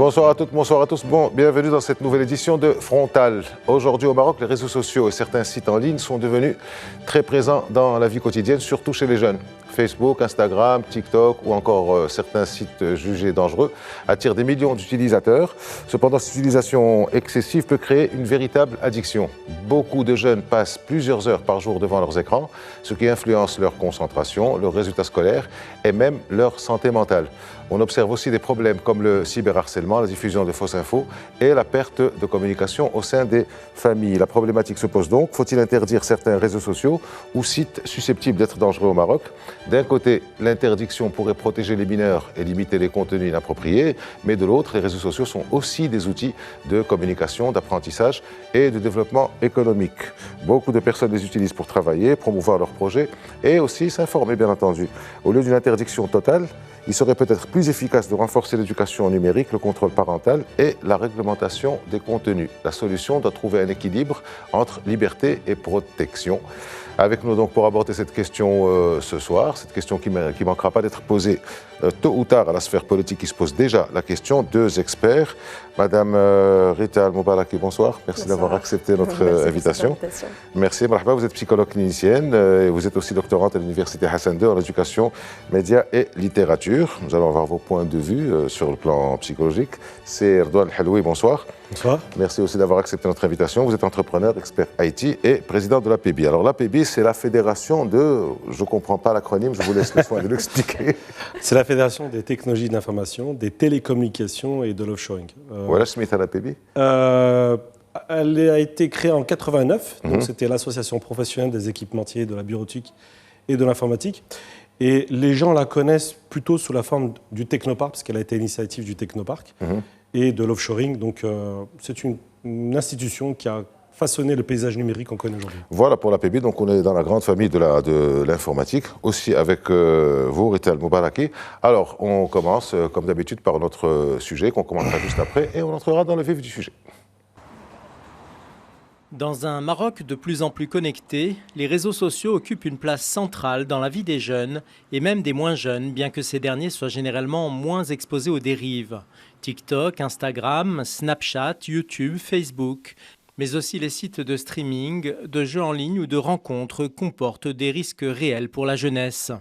Bonsoir à toutes, bonsoir à tous. Bon, bienvenue dans cette nouvelle édition de Frontal. Aujourd'hui au Maroc, les réseaux sociaux et certains sites en ligne sont devenus très présents dans la vie quotidienne, surtout chez les jeunes. Facebook, Instagram, TikTok ou encore certains sites jugés dangereux attirent des millions d'utilisateurs. Cependant, cette utilisation excessive peut créer une véritable addiction. Beaucoup de jeunes passent plusieurs heures par jour devant leurs écrans, ce qui influence leur concentration, leurs résultats scolaires et même leur santé mentale. On observe aussi des problèmes comme le cyberharcèlement, la diffusion de fausses infos et la perte de communication au sein des familles. La problématique se pose donc, faut-il interdire certains réseaux sociaux ou sites susceptibles d'être dangereux au Maroc ? D'un côté, l'interdiction pourrait protéger les mineurs et limiter les contenus inappropriés, mais de l'autre, les réseaux sociaux sont aussi des outils de communication, d'apprentissage et de développement économique. Beaucoup de personnes les utilisent pour travailler, promouvoir leurs projets et aussi s'informer, bien entendu. Au lieu d'une interdiction totale, il serait peut-être plus efficace de renforcer l'éducation numérique, le contrôle parental et la réglementation des contenus. La solution doit trouver un équilibre entre liberté et protection. Avec nous donc pour aborder cette question ce soir, cette question qui ne manquera pas d'être posée tôt ou tard à la sphère politique qui se pose déjà la question, deux experts. Madame Rita Al-Moubaraki, bonsoir. Merci d'avoir accepté notre invitation. Merci, marhaba, vous êtes psychologue clinicienne et vous êtes aussi doctorante à l'Université Hassan II en éducation, médias et littérature. Nous allons avoir vos points de vue sur le plan psychologique. C'est Redouane Helloui, bonsoir. Bonsoir. Merci aussi d'avoir accepté notre invitation. Vous êtes entrepreneur, expert IT et président de l'APB. Alors l'APB, c'est la fédération de... Je ne comprends pas l'acronyme, je vous laisse le soin de l'expliquer. C'est la fédération des technologies d'information, des télécommunications et de l'offshoring. Voilà, Smith à l'APB. Elle a été créée en 89, donc c'était l'association professionnelle des équipementiers de la bureautique et de l'informatique. Et les gens la connaissent plutôt sous la forme du technopark, parce qu'elle a été l'initiative du technopark, et de l'offshoring. Donc c'est une institution qui a façonné le paysage numérique qu'on connaît aujourd'hui. Voilà pour l'APB, donc on est dans la grande famille de l'informatique, aussi avec vous, Rita Al-Moubaraki. Alors, on commence, comme d'habitude, par notre sujet, qu'on commentera juste après, et on entrera dans le vif du sujet. Dans un Maroc de plus en plus connecté, les réseaux sociaux occupent une place centrale dans la vie des jeunes, et même des moins jeunes, bien que ces derniers soient généralement moins exposés aux dérives. TikTok, Instagram, Snapchat, YouTube, Facebook... mais aussi les sites de streaming, de jeux en ligne ou de rencontres comportent des risques réels pour la jeunesse.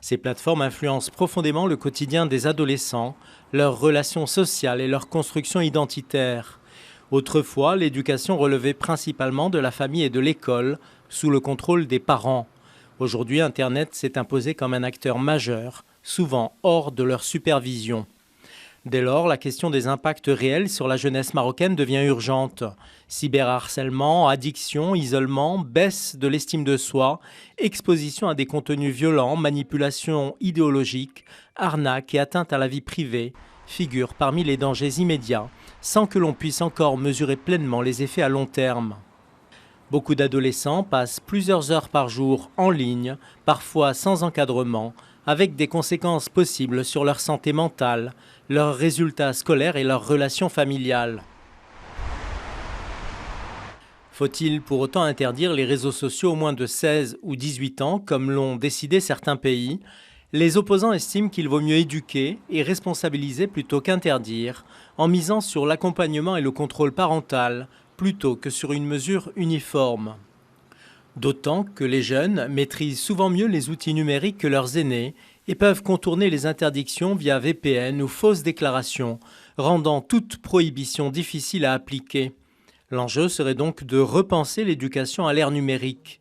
Ces plateformes influencent profondément le quotidien des adolescents, leurs relations sociales et leur construction identitaire. Autrefois, l'éducation relevait principalement de la famille et de l'école, sous le contrôle des parents. Aujourd'hui, Internet s'est imposé comme un acteur majeur, souvent hors de leur supervision. Dès lors, la question des impacts réels sur la jeunesse marocaine devient urgente. Cyberharcèlement, addiction, isolement, baisse de l'estime de soi, exposition à des contenus violents, manipulation idéologique, arnaque et atteinte à la vie privée figurent parmi les dangers immédiats, sans que l'on puisse encore mesurer pleinement les effets à long terme. Beaucoup d'adolescents passent plusieurs heures par jour en ligne, parfois sans encadrement, avec des conséquences possibles sur leur santé mentale, leurs résultats scolaires et leurs relations familiales. Faut-il pour autant interdire les réseaux sociaux aux moins de 16 ou 18 ans, comme l'ont décidé certains pays ? Les opposants estiment qu'il vaut mieux éduquer et responsabiliser plutôt qu'interdire, en misant sur l'accompagnement et le contrôle parental, plutôt que sur une mesure uniforme. D'autant que les jeunes maîtrisent souvent mieux les outils numériques que leurs aînés et peuvent contourner les interdictions via VPN ou fausses déclarations, rendant toute prohibition difficile à appliquer. L'enjeu serait donc de repenser l'éducation à l'ère numérique,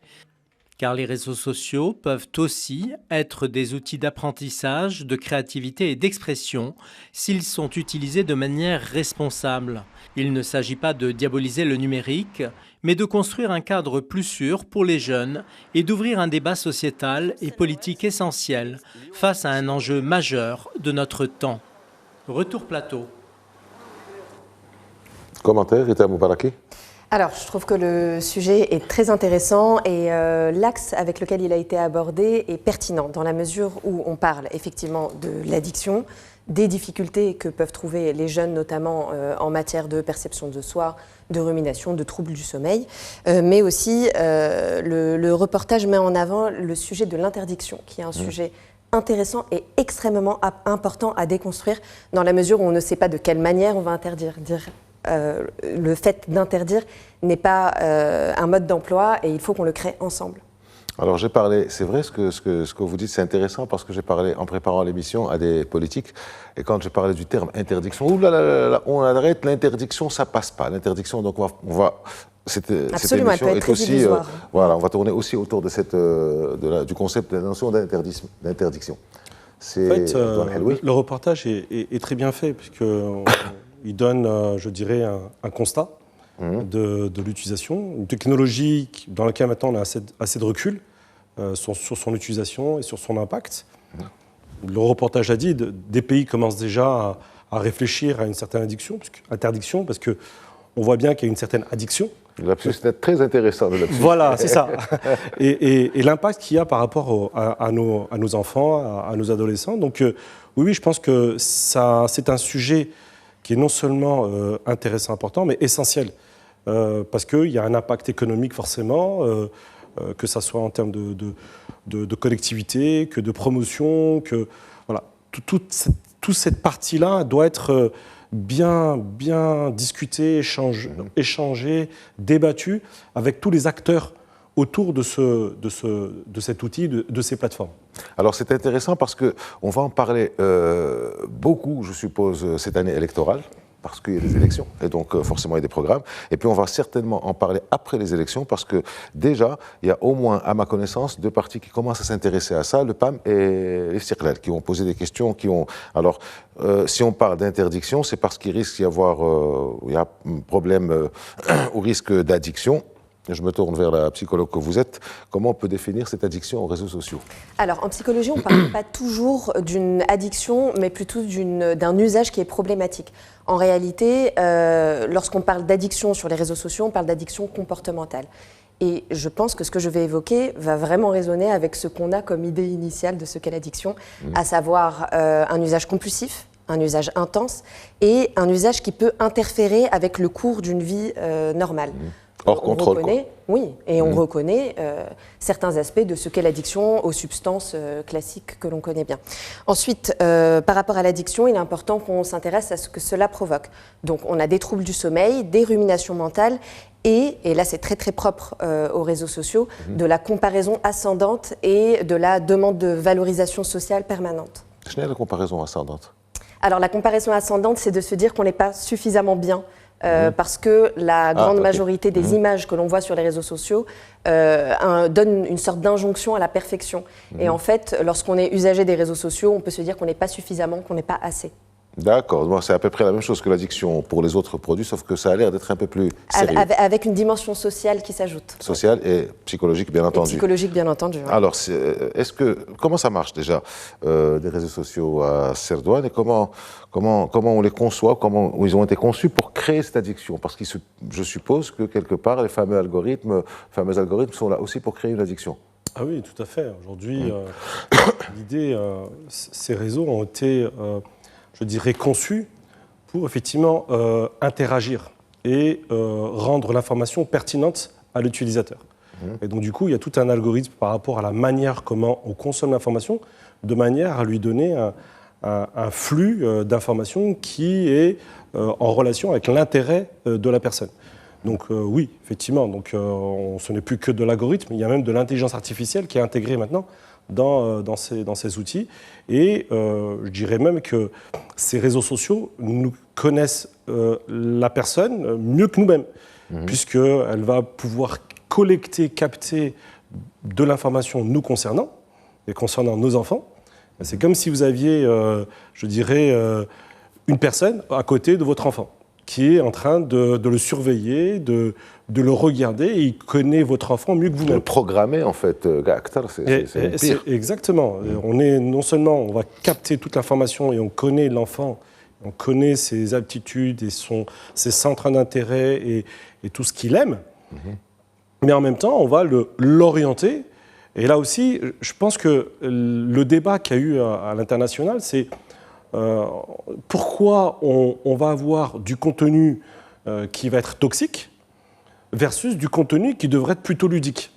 car les réseaux sociaux peuvent aussi être des outils d'apprentissage, de créativité et d'expression s'ils sont utilisés de manière responsable. Il ne s'agit pas de diaboliser le numérique, mais de construire un cadre plus sûr pour les jeunes et d'ouvrir un débat sociétal et politique essentiel face à un enjeu majeur de notre temps. Retour plateau. Commentaire, Rita Al-Moubaraki. Alors, je trouve que le sujet est très intéressant et l'axe avec lequel il a été abordé est pertinent dans la mesure où on parle effectivement de l'addiction, des difficultés que peuvent trouver les jeunes, notamment en matière de perception de soi, de rumination, de troubles du sommeil, mais aussi le reportage met en avant le sujet de l'interdiction, qui est un sujet intéressant et extrêmement important à déconstruire dans la mesure où on ne sait pas de quelle manière on va interdire. Le fait d'interdire n'est pas un mode d'emploi et il faut qu'on le crée ensemble. Alors j'ai parlé, c'est vrai ce que vous dites, c'est intéressant parce que j'ai parlé en préparant l'émission à des politiques et quand j'ai parlé du terme interdiction, on arrête l'interdiction, ça passe pas. L'interdiction, donc on va cette absolument, émission elle peut être est aussi, illusoire. voilà, on va tourner aussi autour de du concept de la notion d'interdiction. En fait, le reportage est très bien fait puisqu'il donne, je dirais, un constat de l'utilisation, une technologie dans laquelle maintenant on a assez de recul sur son utilisation et sur son impact. Le reportage a dit, des pays commencent déjà à réfléchir à une certaine interdiction parce qu'on voit bien qu'il y a une certaine addiction. Lapsus est très intéressant. Voilà, c'est ça. Et l'impact qu'il y a par rapport à nos enfants, à nos adolescents. Donc oui, je pense que c'est un sujet qui est non seulement intéressant, important, mais essentiel. Parce qu'il y a un impact économique forcément, que ça soit en termes de connectivité, que de promotion, que voilà, toute cette partie-là doit être bien discutée, échangée, débattue avec tous les acteurs autour de cet outil, de ces plateformes. Alors c'est intéressant parce qu'on va en parler beaucoup, je suppose, cette année électorale. Parce qu'il y a des élections, et donc forcément il y a des programmes. Et puis on va certainement en parler après les élections, parce que déjà, il y a au moins, à ma connaissance, 2 partis qui commencent à s'intéresser à ça, le PAM et l'Istiqlal, qui ont posé des questions, Alors, si on parle d'interdiction, c'est parce qu'il risque d'y avoir il y a un problème au risque d'addiction. Je me tourne vers la psychologue que vous êtes. Comment on peut définir cette addiction aux réseaux sociaux ? Alors, en psychologie, on ne parle pas toujours d'une addiction, mais plutôt d'un usage qui est problématique. En réalité, lorsqu'on parle d'addiction sur les réseaux sociaux, on parle d'addiction comportementale. Et je pense que ce que je vais évoquer va vraiment résonner avec ce qu'on a comme idée initiale de ce qu'est l'addiction, à savoir un usage compulsif, un usage intense et un usage qui peut interférer avec le cours d'une vie normale. Hors contrôle, oui, et on reconnaît certains aspects de ce qu'est l'addiction aux substances classiques que l'on connaît bien. Ensuite, par rapport à l'addiction, il est important qu'on s'intéresse à ce que cela provoque. Donc, on a des troubles du sommeil, des ruminations mentales et là c'est très très propre aux réseaux sociaux, de la comparaison ascendante et de la demande de valorisation sociale permanente. Je n'ai la comparaison ascendante. Alors, la comparaison ascendante, c'est de se dire qu'on n'est pas suffisamment bien. Parce que la grande majorité des images que l'on voit sur les réseaux sociaux donnent une sorte d'injonction à la perfection. Et en fait, lorsqu'on est usager des réseaux sociaux, on peut se dire qu'on n'est pas suffisamment, qu'on n'est pas assez. D'accord, bon, c'est à peu près la même chose que l'addiction pour les autres produits, sauf que ça a l'air d'être un peu plus sérieux. Avec une dimension sociale qui s'ajoute. Sociale et psychologique, bien entendu. Psychologique, bien entendu. Ouais. Alors, comment ça marche déjà, des réseaux sociaux à Cerdouane, et comment on les conçoit, comment ils ont été conçus pour créer cette addiction? Parce que je suppose que quelque part, les fameux algorithmes sont là aussi pour créer une addiction. Ah oui, tout à fait. Aujourd'hui, l'idée, ces réseaux ont été... je dirais, conçu pour effectivement interagir et rendre l'information pertinente à l'utilisateur. Et donc du coup, il y a tout un algorithme par rapport à la manière comment on consomme l'information, de manière à lui donner un flux d'informations qui est en relation avec l'intérêt de la personne. Donc oui, effectivement, donc, ce n'est plus que de l'algorithme, il y a même de l'intelligence artificielle qui est intégrée maintenant dans ces outils. Et je dirais même que ces réseaux sociaux nous connaissent la personne mieux que nous-mêmes, puisqu'elle va pouvoir collecter, capter de l'information nous concernant, et concernant nos enfants. C'est comme si vous aviez, je dirais, une personne à côté de votre enfant, qui est en train de le surveiller, de le regarder, et il connaît votre enfant mieux que vous-même. Le programmer, en fait, c'est exactement. Non seulement on va capter toute l'information et on connaît l'enfant, on connaît ses aptitudes et ses centres d'intérêt et tout ce qu'il aime, mais en même temps, on va l'orienter. Et là aussi, je pense que le débat qu'il y a eu à l'international, c'est pourquoi on va avoir du contenu qui va être toxique versus du contenu qui devrait être plutôt ludique.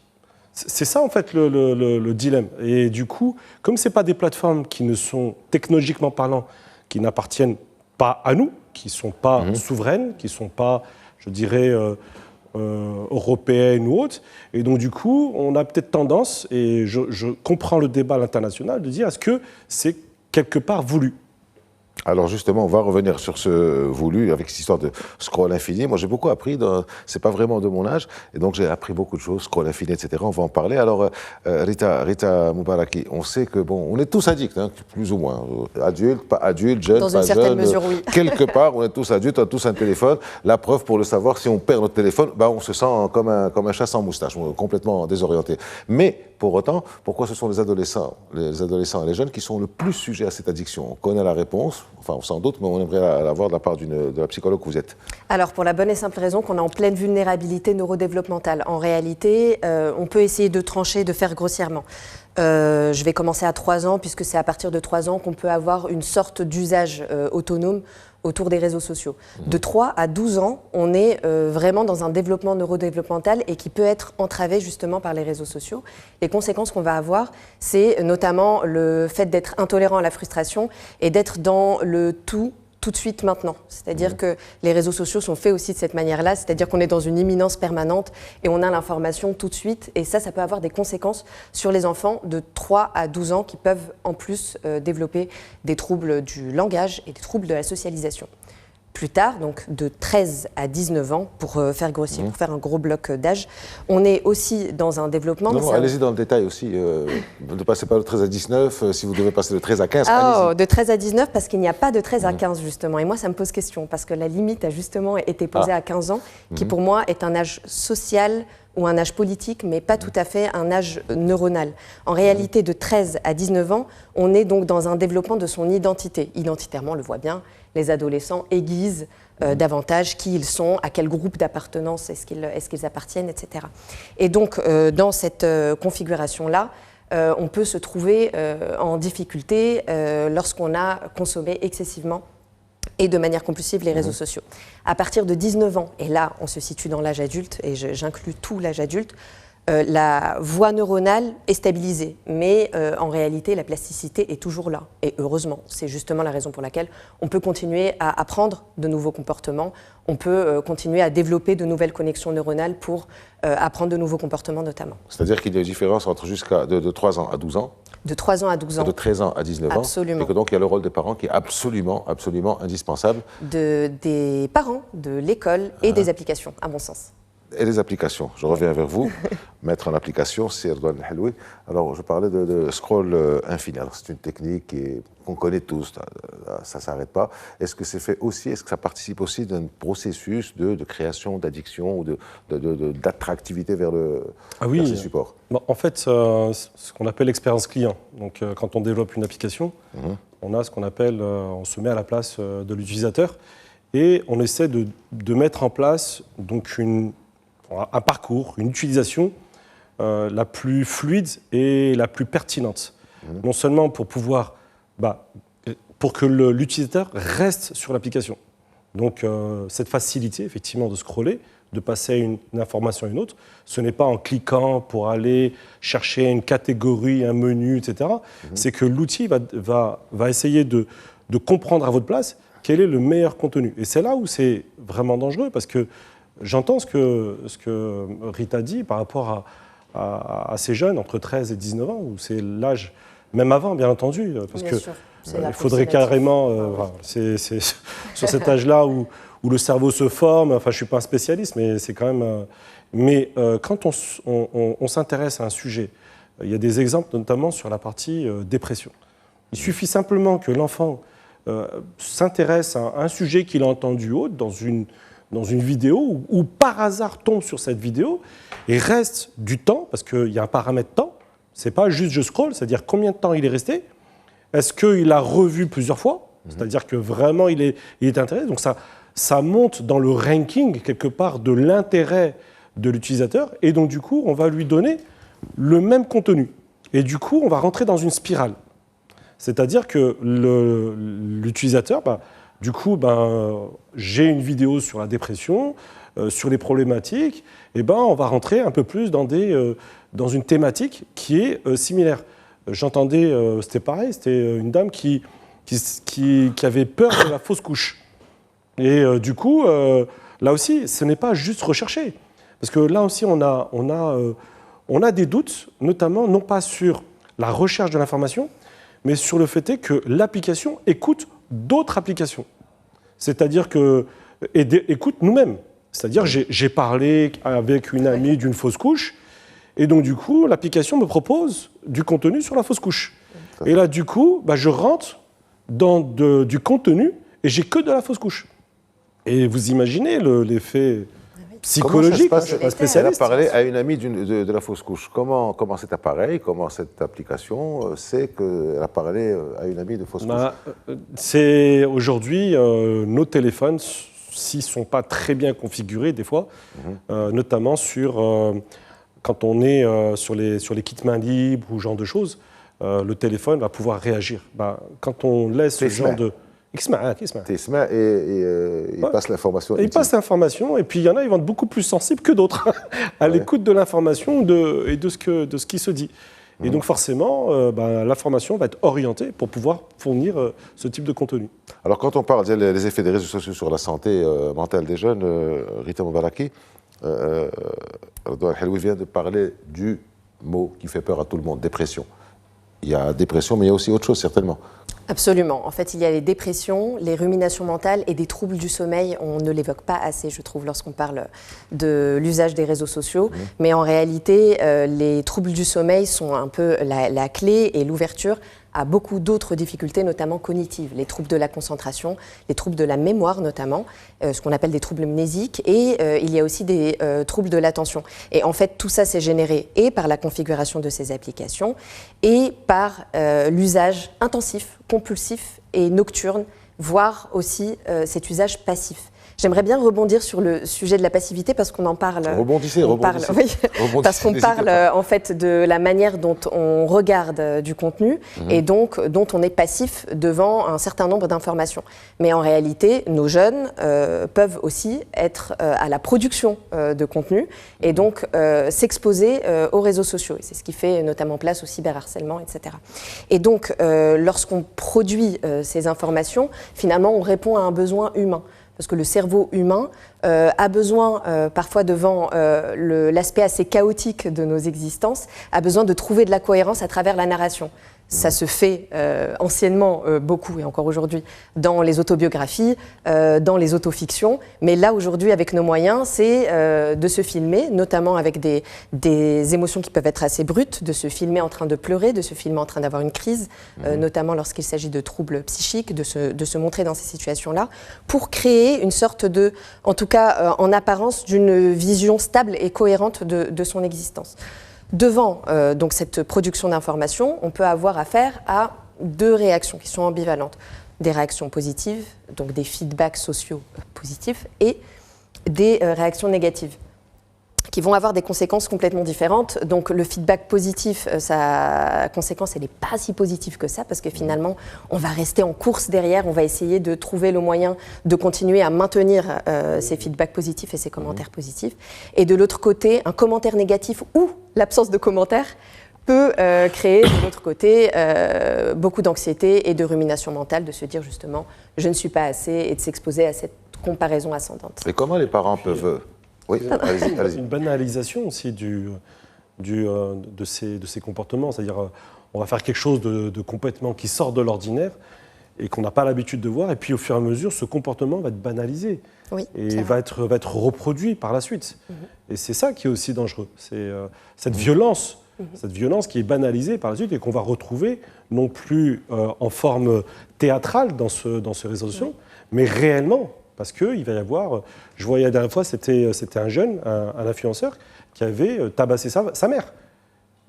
C'est ça, en fait, le dilemme. Et du coup, comme ce n'est pas des plateformes qui ne sont, technologiquement parlant, qui n'appartiennent pas à nous, qui ne sont pas souveraines, qui ne sont pas, je dirais, européennes ou autres. Et donc, du coup, on a peut-être tendance, et je comprends le débat à l'international, de dire est-ce que c'est quelque part voulu ? Alors justement, on va revenir sur ce voulu avec cette histoire de scroll infini. Moi, j'ai beaucoup appris, c'est pas vraiment de mon âge, et donc j'ai appris beaucoup de choses, scroll infini, etc. On va en parler. Alors, Rita Moubaraki, on sait que, bon, on est tous addicts, hein, plus ou moins. Adultes, pas adultes, jeunes, dans pas une certaine jeunes. mesure, oui. Quelque part, on est tous adultes, on a tous un téléphone. La preuve, pour le savoir, si on perd notre téléphone, bah, on se sent comme un chat sans moustache, complètement désorienté. Mais, pour autant, pourquoi ce sont les adolescents et les jeunes qui sont le plus sujets à cette addiction ? On connaît la réponse, enfin on s'en doute, mais on aimerait l'avoir de la part de la psychologue que vous êtes. Alors pour la bonne et simple raison qu'on est en pleine vulnérabilité neurodéveloppementale. En réalité, on peut essayer de trancher, de faire grossièrement. Je vais commencer à 3 ans, puisque c'est à partir de 3 ans qu'on peut avoir une sorte d'usage autonome autour des réseaux sociaux. De 3 à 12 ans, on est vraiment dans un développement neurodéveloppemental et qui peut être entravé justement par les réseaux sociaux. Les conséquences qu'on va avoir, c'est notamment le fait d'être intolérant à la frustration et d'être dans le tout de suite maintenant. C'est-à-dire que les réseaux sociaux sont faits aussi de cette manière-là, c'est-à-dire qu'on est dans une imminence permanente et on a l'information tout de suite. Et ça peut avoir des conséquences sur les enfants de 3 à 12 ans qui peuvent en plus développer des troubles du langage et des troubles de la socialisation. Plus tard, donc de 13 à 19 ans, pour faire grossier, pour faire un gros bloc d'âge, on est aussi dans un développement... Non, allez-y dans le détail aussi. Ne passez pas de 13 à 19, si vous devez passer de 13 à 15, allez-y. De 13 à 19, parce qu'il n'y a pas de 13 à 15, justement. Et moi, ça me pose question, parce que la limite a justement été posée à 15 ans, qui pour moi est un âge social ou un âge politique, mais pas tout à fait un âge neuronal. En réalité, de 13 à 19 ans, on est donc dans un développement de son identité. Identitairement, on le voit bien, les adolescents aiguisent davantage qui ils sont, à quel groupe d'appartenance est-ce qu'ils appartiennent, etc. Et donc, dans cette configuration-là, on peut se trouver en difficulté lorsqu'on a consommé excessivement et de manière compulsive les réseaux sociaux. À partir de 19 ans, et là on se situe dans l'âge adulte, et j'inclus tout l'âge adulte, la voie neuronale est stabilisée, mais en réalité la plasticité est toujours là, et heureusement. C'est justement la raison pour laquelle on peut continuer à apprendre de nouveaux comportements, on peut continuer à développer de nouvelles connexions neuronales pour apprendre de nouveaux comportements notamment. C'est-à-dire qu'il y a une différence entre de 3 ans à 12 ans. De 3 ans à 12 ans. De 13 ans à 19 ans. Absolument. Et que donc il y a le rôle des parents qui est absolument indispensable. Des parents, de l'école et des applications, à mon sens. Et les applications. Je reviens vers vous. Mettre en application, c'est Erdogan Helloui. Alors, je parlais de scroll infini. Alors, c'est une technique qu'on connaît tous. Ça ne s'arrête pas. Est-ce que c'est fait aussi, est-ce que ça participe aussi d'un processus de création d'addiction ou d'attractivité vers ces supports? Bon, en fait, ce qu'on appelle l'expérience client. Donc, quand on développe une application, on a ce qu'on appelle, on se met à la place de l'utilisateur et on essaie de mettre en place donc un parcours, une utilisation la plus fluide et la plus pertinente. Non seulement pour pouvoir, pour que l'utilisateur reste sur l'application. Donc cette facilité, effectivement, de scroller, de passer une information à une autre, ce n'est pas en cliquant pour aller chercher une catégorie, un menu, etc. C'est que l'outil va essayer de comprendre à votre place quel est le meilleur contenu. Et c'est là où c'est vraiment dangereux, parce que j'entends ce que Rita dit par rapport à ces jeunes entre 13 et 19 ans, où c'est l'âge, même avant, bien entendu, parce qu'il faudrait carrément, c'est sur cet âge-là où le cerveau se forme, enfin je ne suis pas un spécialiste, mais c'est quand même... Mais quand on s'intéresse à un sujet, il y a des exemples notamment sur la partie dépression. Il suffit simplement que l'enfant s'intéresse à un sujet qu'il a entendu autre dans une vidéo ou par hasard tombe sur cette vidéo et reste du temps, parce qu'il y a un paramètre temps, c'est pas juste je scroll, c'est-à-dire combien de temps il est resté, est-ce qu'il a revu plusieurs fois, c'est-à-dire que vraiment il est intéressé, donc ça monte dans le ranking quelque part de l'intérêt de l'utilisateur et donc du coup on va lui donner le même contenu et du coup on va rentrer dans une spirale, c'est-à-dire que l'utilisateur, du coup, j'ai une vidéo sur la dépression, sur les problématiques, et on va rentrer un peu plus dans des dans une thématique qui est similaire. J'entendais, c'était pareil, c'était une dame qui avait peur de la fausse couche. Et du coup, là aussi, ce n'est pas juste recherché. Parce que là aussi, on a des doutes, notamment non pas sur la recherche de l'information, mais sur le fait que l'application écoute d'autres applications. C'est-à-dire que écoute nous-mêmes. C'est-à-dire j'ai parlé avec une amie d'une fausse couche, et donc du coup, l'application me propose du contenu sur la fausse couche. Et là, du coup, je rentre dans du contenu et j'ai que de la fausse couche. Et vous imaginez l'effet psychologique. Comment ça se passe? Elle a parlé à une amie de la fausse couche. Comment cet appareil, comment cette application sait qu'elle a parlé à une amie de fausse couche? C'est aujourd'hui, nos téléphones, s'ils ne sont pas très bien configurés des fois, notamment quand on est sur les kits mains libres ou ce genre de choses, le téléphone va pouvoir réagir. Quand on laisse ce genre de... T'esma et il passe l'information. Il passe l'information, et puis il y en a, ils vont être beaucoup plus sensibles que d'autres à l'écoute de l'information et de ce qui se dit. Et donc forcément, l'information va être orientée pour pouvoir fournir ce type de contenu. Alors quand on parle des effets des réseaux sociaux sur la santé mentale des jeunes, Rita Moubaraki, Redouane Helloui vient de parler du mot qui fait peur à tout le monde, dépression. Il y a dépression, mais il y a aussi autre chose certainement. Absolument. En fait, il y a les dépressions, les ruminations mentales et des troubles du sommeil. On ne l'évoque pas assez, je trouve, lorsqu'on parle de l'usage des réseaux sociaux. Mais en réalité, les troubles du sommeil sont un peu la clé et l'ouverture à beaucoup d'autres difficultés, notamment cognitives, les troubles de la concentration, les troubles de la mémoire notamment, ce qu'on appelle des troubles mnésiques, et il y a aussi des troubles de l'attention. Et en fait, tout ça s'est généré et par la configuration de ces applications et par l'usage intensif, compulsif et nocturne, voire aussi cet usage passif. J'aimerais bien rebondir sur le sujet de la passivité parce qu'on en parle. Rebondissez. Parce qu'on parle en fait de la manière dont on regarde du contenu et donc dont on est passif devant un certain nombre d'informations. Mais en réalité, nos jeunes peuvent aussi être à la production de contenu et donc s'exposer aux réseaux sociaux. Et c'est ce qui fait notamment place au cyberharcèlement, etc. Et donc, lorsqu'on produit ces informations, finalement, on répond à un besoin humain. Parce que le cerveau humain a besoin, parfois devant l'aspect assez chaotique de nos existences, a besoin de trouver de la cohérence à travers la narration. Ça se fait anciennement beaucoup, et encore aujourd'hui, dans les autobiographies, dans les autofictions. Mais là, aujourd'hui, avec nos moyens, c'est de se filmer, notamment avec des émotions qui peuvent être assez brutes, de se filmer en train de pleurer, de se filmer en train d'avoir une crise, notamment lorsqu'il s'agit de troubles psychiques, de se montrer dans ces situations-là, pour créer une sorte de, en tout cas en apparence, d'une vision stable et cohérente de son existence. Devant donc cette production d'informations, on peut avoir affaire à deux réactions qui sont ambivalentes. Des réactions positives, donc des feedbacks sociaux positifs, et des réactions négatives, qui vont avoir des conséquences complètement différentes. Donc le feedback positif, sa conséquence, elle n'est pas si positive que ça, parce que finalement, on va rester en course derrière, on va essayer de trouver le moyen de continuer à maintenir ces feedbacks positifs et ces commentaires positifs. Et de l'autre côté, un commentaire négatif ou l'absence de commentaire peut créer de l'autre côté beaucoup d'anxiété et de rumination mentale, de se dire justement « je ne suis pas assez » et de s'exposer à cette comparaison ascendante. Et comment les parents peuvent... Oui, allez-y. Une banalisation aussi de ces comportements. C'est-à-dire, on va faire quelque chose de complètement qui sort de l'ordinaire et qu'on n'a pas l'habitude de voir. Et puis, au fur et à mesure, ce comportement va être banalisé et va être reproduit par la suite. Et c'est ça qui est aussi dangereux. C'est cette violence qui est banalisée par la suite et qu'on va retrouver non plus en forme théâtrale dans ce réseau social, mais réellement. Parce qu'il va y avoir, je voyais la dernière fois, c'était un jeune, un influenceur, qui avait tabassé sa mère.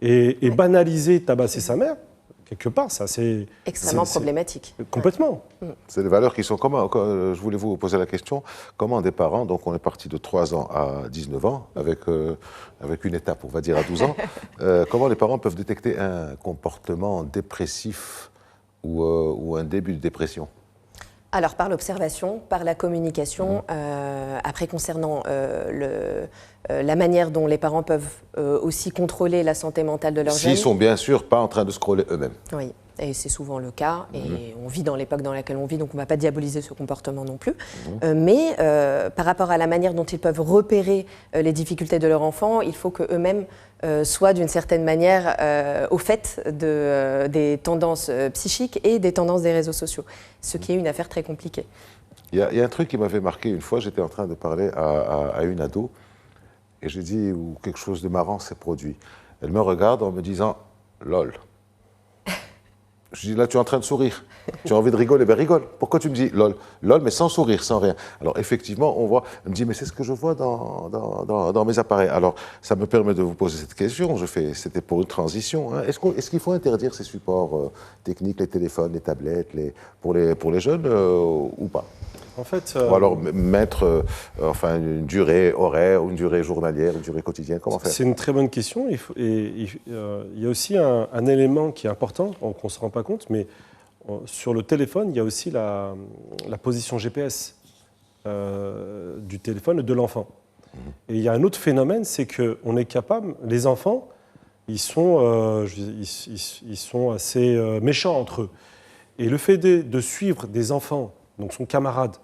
Et banaliser tabasser sa mère, quelque part, ça c'est... Extrêmement problématique. Complètement. C'est des valeurs qui sont comment je voulais vous poser la question, comment des parents, donc on est parti de 3 ans à 19 ans, avec une étape, on va dire, à 12 ans, comment les parents peuvent détecter un comportement dépressif ou un début de dépression ? Alors, par l'observation, par la communication. Après, concernant la manière dont les parents peuvent aussi contrôler la santé mentale de leurs jeunes. S'ils sont bien sûr pas en train de scroller eux-mêmes. Oui, et c'est souvent le cas. Et on vit dans l'époque dans laquelle on vit, donc on ne va pas diaboliser ce comportement non plus. Mais par rapport à la manière dont ils peuvent repérer les difficultés de leur enfant, il faut qu'eux-mêmes soient d'une certaine manière au fait des tendances psychiques et des tendances des réseaux sociaux, ce qui est une affaire très compliquée. Il y a un truc qui m'avait marqué une fois, j'étais en train de parler à une ado, et j'ai dit où quelque chose de marrant s'est produit. Elle me regarde en me disant « lol ». Je dis, là, tu es en train de sourire. Tu as envie de rigoler, ben rigole. Pourquoi tu me dis lol? Lol, mais sans sourire, sans rien. Alors, effectivement, on voit, elle me dit, mais c'est ce que je vois dans mes appareils. Alors, ça me permet de vous poser cette question. C'était pour une transition. Hein. Est-ce qu'il faut interdire ces supports techniques, les téléphones, les tablettes, pour les jeunes ou pas? En fait, ou alors mettre une durée horaire, une durée journalière, une durée quotidienne, comment faire? C'est une très bonne question. Il y a aussi un élément qui est important, qu'on ne se rend pas compte, mais sur le téléphone, il y a aussi la position GPS du téléphone de l'enfant. Et il y a un autre phénomène, c'est qu'on est capable, les enfants, ils sont assez méchants entre eux. Et le fait de suivre des enfants, donc son camarade,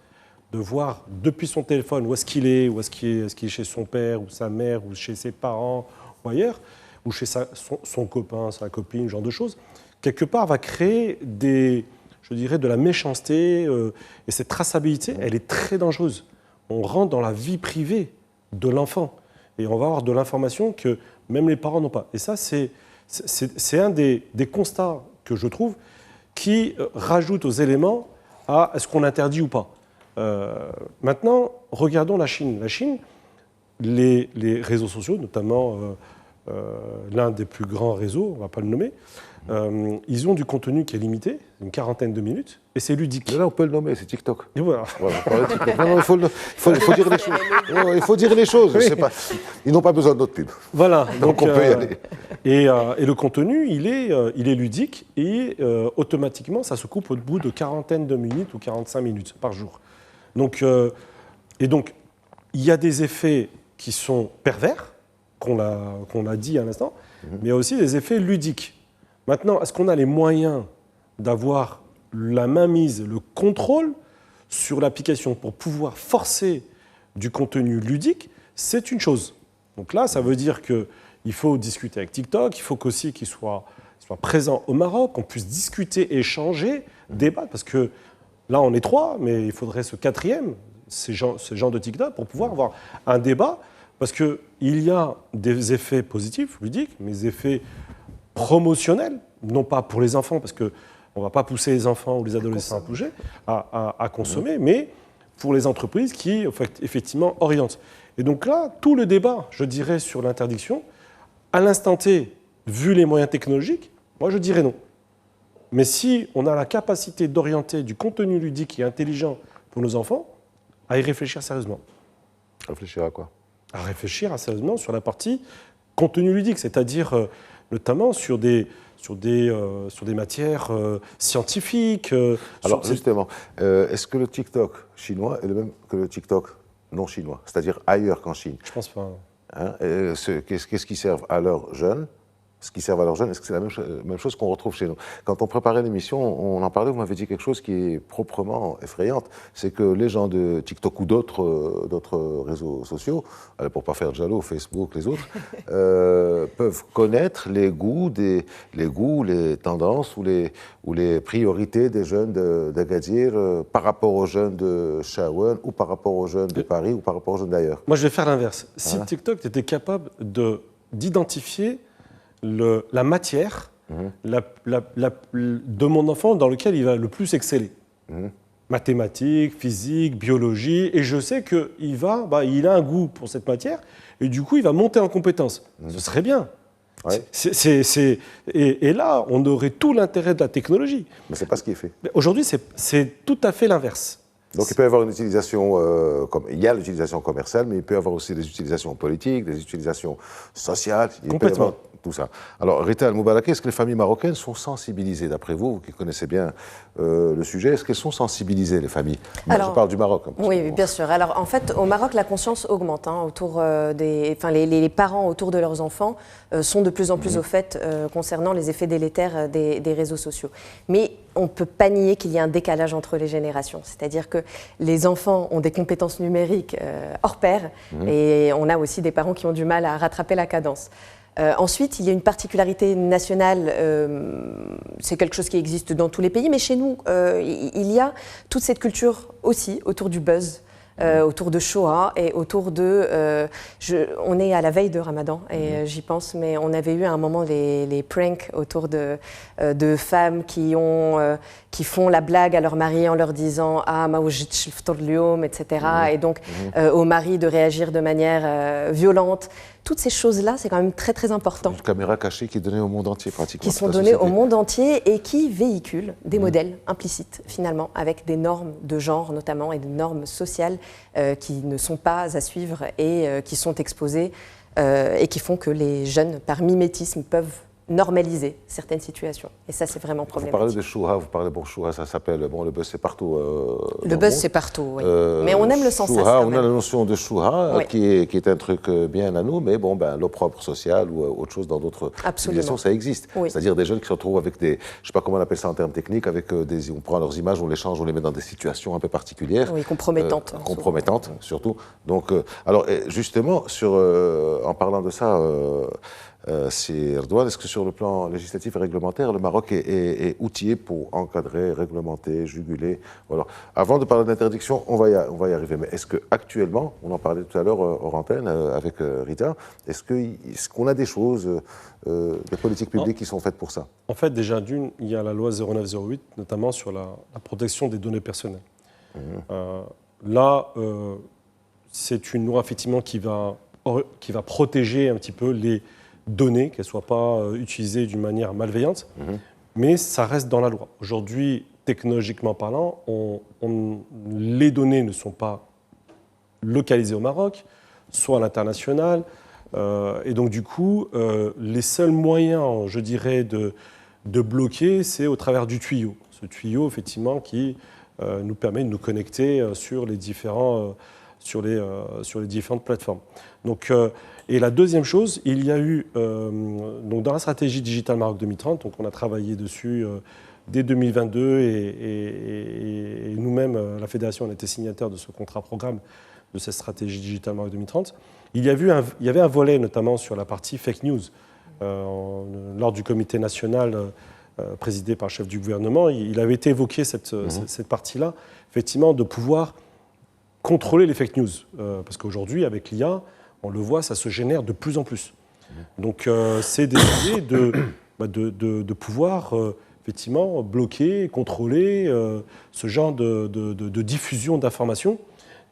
de voir depuis son téléphone où est-ce qu'il est, est-ce qu'il est chez son père ou sa mère ou chez ses parents ou ailleurs, ou chez son copain, sa copine, ce genre de choses, quelque part va créer de la méchanceté et cette traçabilité, elle est très dangereuse. On rentre dans la vie privée de l'enfant et on va avoir de l'information que même les parents n'ont pas. Et ça, c'est un des constats que je trouve qui rajoute aux éléments à est-ce qu'on interdit ou pas. Maintenant, regardons la Chine. La Chine, les réseaux sociaux, notamment l'un des plus grands réseaux, on ne va pas le nommer, ils ont du contenu qui est limité, une quarantaine de minutes, et c'est ludique. Mais là, on peut le nommer, c'est TikTok. Et voilà. Non, il faut dire les choses. Non, il faut dire les choses. Oui. Ils n'ont pas besoin de notre pub. Voilà. Donc on peut y aller. Et le contenu, il est ludique, et automatiquement, ça se coupe au bout de quarantaine de minutes ou 45 minutes par jour. Donc, il y a des effets qui sont pervers, qu'on a dit à l'instant, mais il y a aussi des effets ludiques. Maintenant, est-ce qu'on a les moyens d'avoir la mainmise, le contrôle sur l'application pour pouvoir forcer du contenu ludique? C'est une chose. Donc là, ça veut dire qu'il faut discuter avec TikTok, il faut aussi qu'il soit présent au Maroc, qu'on puisse discuter, échanger, débattre, parce que là, on est 3, mais il faudrait ce 4e, ces gens de TikTok, pour pouvoir avoir un débat, parce qu'il y a des effets positifs, ludiques, mais des effets promotionnels, non pas pour les enfants, parce qu'on ne va pas pousser les enfants ou les adolescents à consommer, mais pour les entreprises qui, effectivement, orientent. Et donc là, tout le débat, je dirais, sur l'interdiction, à l'instant T, vu les moyens technologiques, moi, je dirais non. Mais si on a la capacité d'orienter du contenu ludique et intelligent pour nos enfants, à y réfléchir sérieusement. Réfléchir à quoi? À réfléchir sérieusement sur la partie contenu ludique, c'est-à-dire notamment sur des matières scientifiques. Alors justement, est-ce que le TikTok chinois est le même que le TikTok non chinois, c'est-à-dire ailleurs qu'en Chine? Je pense pas. Hein, qu'est-ce qui sert à leurs jeunes? Ce qui sert à leurs jeunes, est-ce que c'est la même chose qu'on retrouve chez nous? Quand on préparait l'émission, on en parlait, vous m'avez dit quelque chose qui est proprement effrayante, c'est que les gens de TikTok ou d'autres réseaux sociaux, pour ne pas faire de jaloux, Facebook, les autres, peuvent connaître les goûts, les tendances ou les priorités des jeunes d'Agadir par rapport aux jeunes de Shawan ou par rapport aux jeunes de Paris ou par rapport aux jeunes d'ailleurs. Moi, je vais faire l'inverse. Si TikTok était capable d'identifier la matière de mon enfant dans lequel il va le plus exceller. Mathématiques, physique, biologie, et je sais qu'il a un goût pour cette matière, et du coup, il va monter en compétence. Ce serait bien. Ouais. Et là, on aurait tout l'intérêt de la technologie. Mais ce n'est pas ce qui est fait. Aujourd'hui, c'est tout à fait l'inverse. Donc il peut y avoir une utilisation, il y a l'utilisation commerciale, mais il peut y avoir aussi des utilisations politiques, des utilisations sociales. Complètement. tout ça. Alors, Rita Al-Moubaraki, est-ce que les familles marocaines sont sensibilisées, d'après vous, vous qui connaissez bien le sujet, est-ce qu'elles sont sensibilisées, les familles? Moi, je parle du Maroc. Oui, bien sûr. Alors, en fait, au Maroc, la conscience augmente. Autour les parents autour de leurs enfants sont de plus en plus au fait concernant les effets délétères des réseaux sociaux. Mais on ne peut pas nier qu'il y a un décalage entre les générations. C'est-à-dire que les enfants ont des compétences numériques hors pair et on a aussi des parents qui ont du mal à rattraper la cadence. Ensuite, il y a une particularité nationale, c'est quelque chose qui existe dans tous les pays, mais chez nous, il y a toute cette culture aussi autour du buzz. Autour de Shoah et autour de... on est à la veille de Ramadan et j'y pense, mais on avait eu à un moment les pranks autour de femmes qui font la blague à leur mari en leur disant « Ah, ma wajidch l'fطر اليوم », etc. Et donc au mari de réagir de manière violente. Toutes ces choses-là, c'est quand même très très important. Une caméra cachée qui est donnée au monde entier pratiquement. Qui sont données au monde entier et qui véhiculent des modèles implicites finalement, avec des normes de genre notamment et des normes sociales qui ne sont pas à suivre et qui sont exposées et qui font que les jeunes, par mimétisme, peuvent normaliser certaines situations. Et ça, c'est vraiment problématique. Vous parlez de Chouha, vous parlez, Chouha, ça s'appelle, le buzz, c'est partout. Le buzz, c'est partout, oui. Mais on aime le sens. On a la notion de Chouha, qui est un truc bien à nous, mais bon, l'opprobre social ou autre chose dans d'autres civilisations, ça existe. Oui. C'est-à-dire des jeunes qui se retrouvent avec des, je ne sais pas comment on appelle ça en termes techniques, avec on prend leurs images, on les change, on les met dans des situations un peu particulières. Oui, compromettantes. Compromettantes, surtout. Donc, alors, justement, en parlant de ça, c'est Redouane, est-ce que sur le plan législatif et réglementaire, le Maroc est outillé pour encadrer, réglementer, juguler? Voilà. Avant de parler d'interdiction, on va y arriver. Mais est-ce qu'actuellement, on en parlait tout à l'heure hors antenne avec Rita, est-ce qu'on a des choses, des politiques publiques qui sont faites pour ça? En fait, déjà d'une, il y a la loi 0908, notamment sur la protection des données personnelles. Là, c'est une loi effectivement qui va protéger un petit peu les données, qu'elles ne soient pas utilisées d'une manière malveillante, mais ça reste dans la loi. Aujourd'hui, technologiquement parlant, les données ne sont pas localisées au Maroc, soit à l'international, et donc du coup, les seuls moyens, je dirais, de bloquer, c'est au travers du tuyau. Ce tuyau, effectivement, qui nous permet de nous connecter sur les différentes plateformes. Donc, et la deuxième chose, il y a eu, donc dans la stratégie Digital Maroc 2030, donc on a travaillé dessus dès 2022 et nous-mêmes, la Fédération, on était signataires de ce contrat-programme de cette stratégie Digital Maroc 2030. Il y avait un volet notamment sur la partie fake news. Lors du comité national présidé par le chef du gouvernement, il avait été évoqué cette partie-là, effectivement, de pouvoir contrôler les fake news. Parce qu'aujourd'hui, avec l'IA, on le voit, ça se génère de plus en plus. Donc, c'est d'essayer de pouvoir effectivement bloquer, contrôler ce genre de diffusion d'informations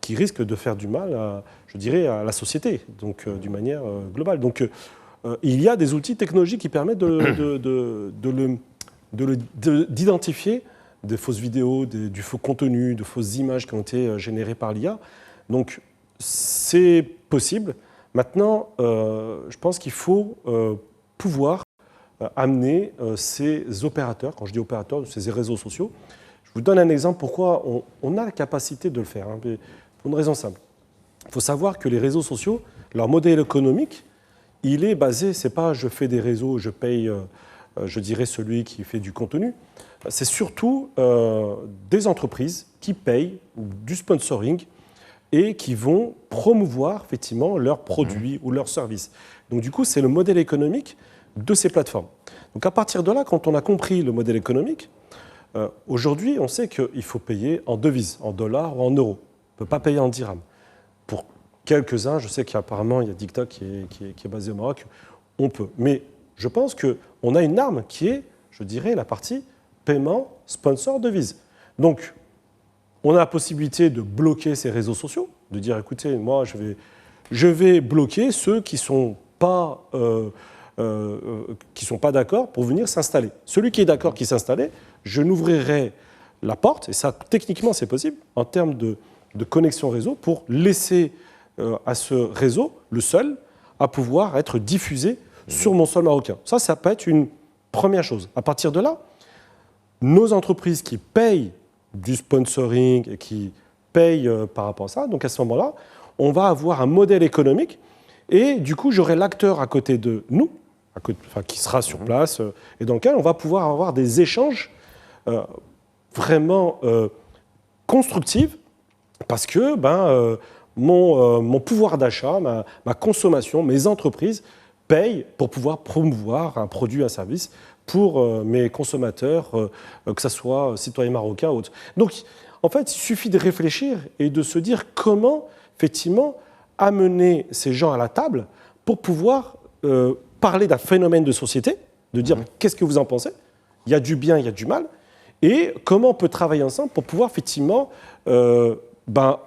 qui risque de faire du mal, je dirais, à la société, donc d'une manière globale. Donc, il y a des outils technologiques qui permettent d'identifier des fausses vidéos, du faux contenu, de fausses images qui ont été générées par l'IA. Donc, c'est possible. Maintenant, je pense qu'il faut pouvoir amener ces opérateurs, quand je dis opérateurs, ces réseaux sociaux. Je vous donne un exemple pourquoi on a la capacité de le faire, pour une raison simple. Il faut savoir que les réseaux sociaux, leur modèle économique, il est basé, c'est pas je fais des réseaux, je paye, je dirais, celui qui fait du contenu. C'est surtout des entreprises qui payent du sponsoring et qui vont promouvoir effectivement leurs produits ou leurs services. Donc du coup, c'est le modèle économique de ces plateformes. Donc à partir de là, quand on a compris le modèle économique, aujourd'hui, on sait qu'il faut payer en devises, en dollars ou en euros. On ne peut pas payer en dirhams. Pour quelques-uns, je sais qu'apparemment, il y a TikTok qui est basé au Maroc, on peut. Mais je pense qu'on a une arme qui est, je dirais, la partie paiement sponsor devise. Donc, on a la possibilité de bloquer ces réseaux sociaux, de dire, écoutez, moi, je vais bloquer ceux qui ne sont pas d'accord pour venir s'installer. Celui qui est d'accord qui s'installer, je n'ouvrirai la porte, et ça, techniquement, c'est possible, en termes de connexion réseau, pour laisser à ce réseau, le seul, à pouvoir être diffusé sur mon sol marocain. Ça peut être une première chose. À partir de là, nos entreprises qui payent du sponsoring et qui payent par rapport à ça, donc à ce moment-là, on va avoir un modèle économique et du coup, j'aurai l'acteur à côté de nous, qui sera sur place et dans lequel on va pouvoir avoir des échanges vraiment constructifs parce que mon pouvoir d'achat, ma consommation, mes entreprises payent pour pouvoir promouvoir un produit, un service pour mes consommateurs, que ce soit citoyens marocains ou autres. Donc, en fait, il suffit de réfléchir et de se dire comment, effectivement, amener ces gens à la table pour pouvoir parler d'un phénomène de société, de dire qu'est-ce que vous en pensez, il y a du bien, il y a du mal, et comment on peut travailler ensemble pour pouvoir, effectivement,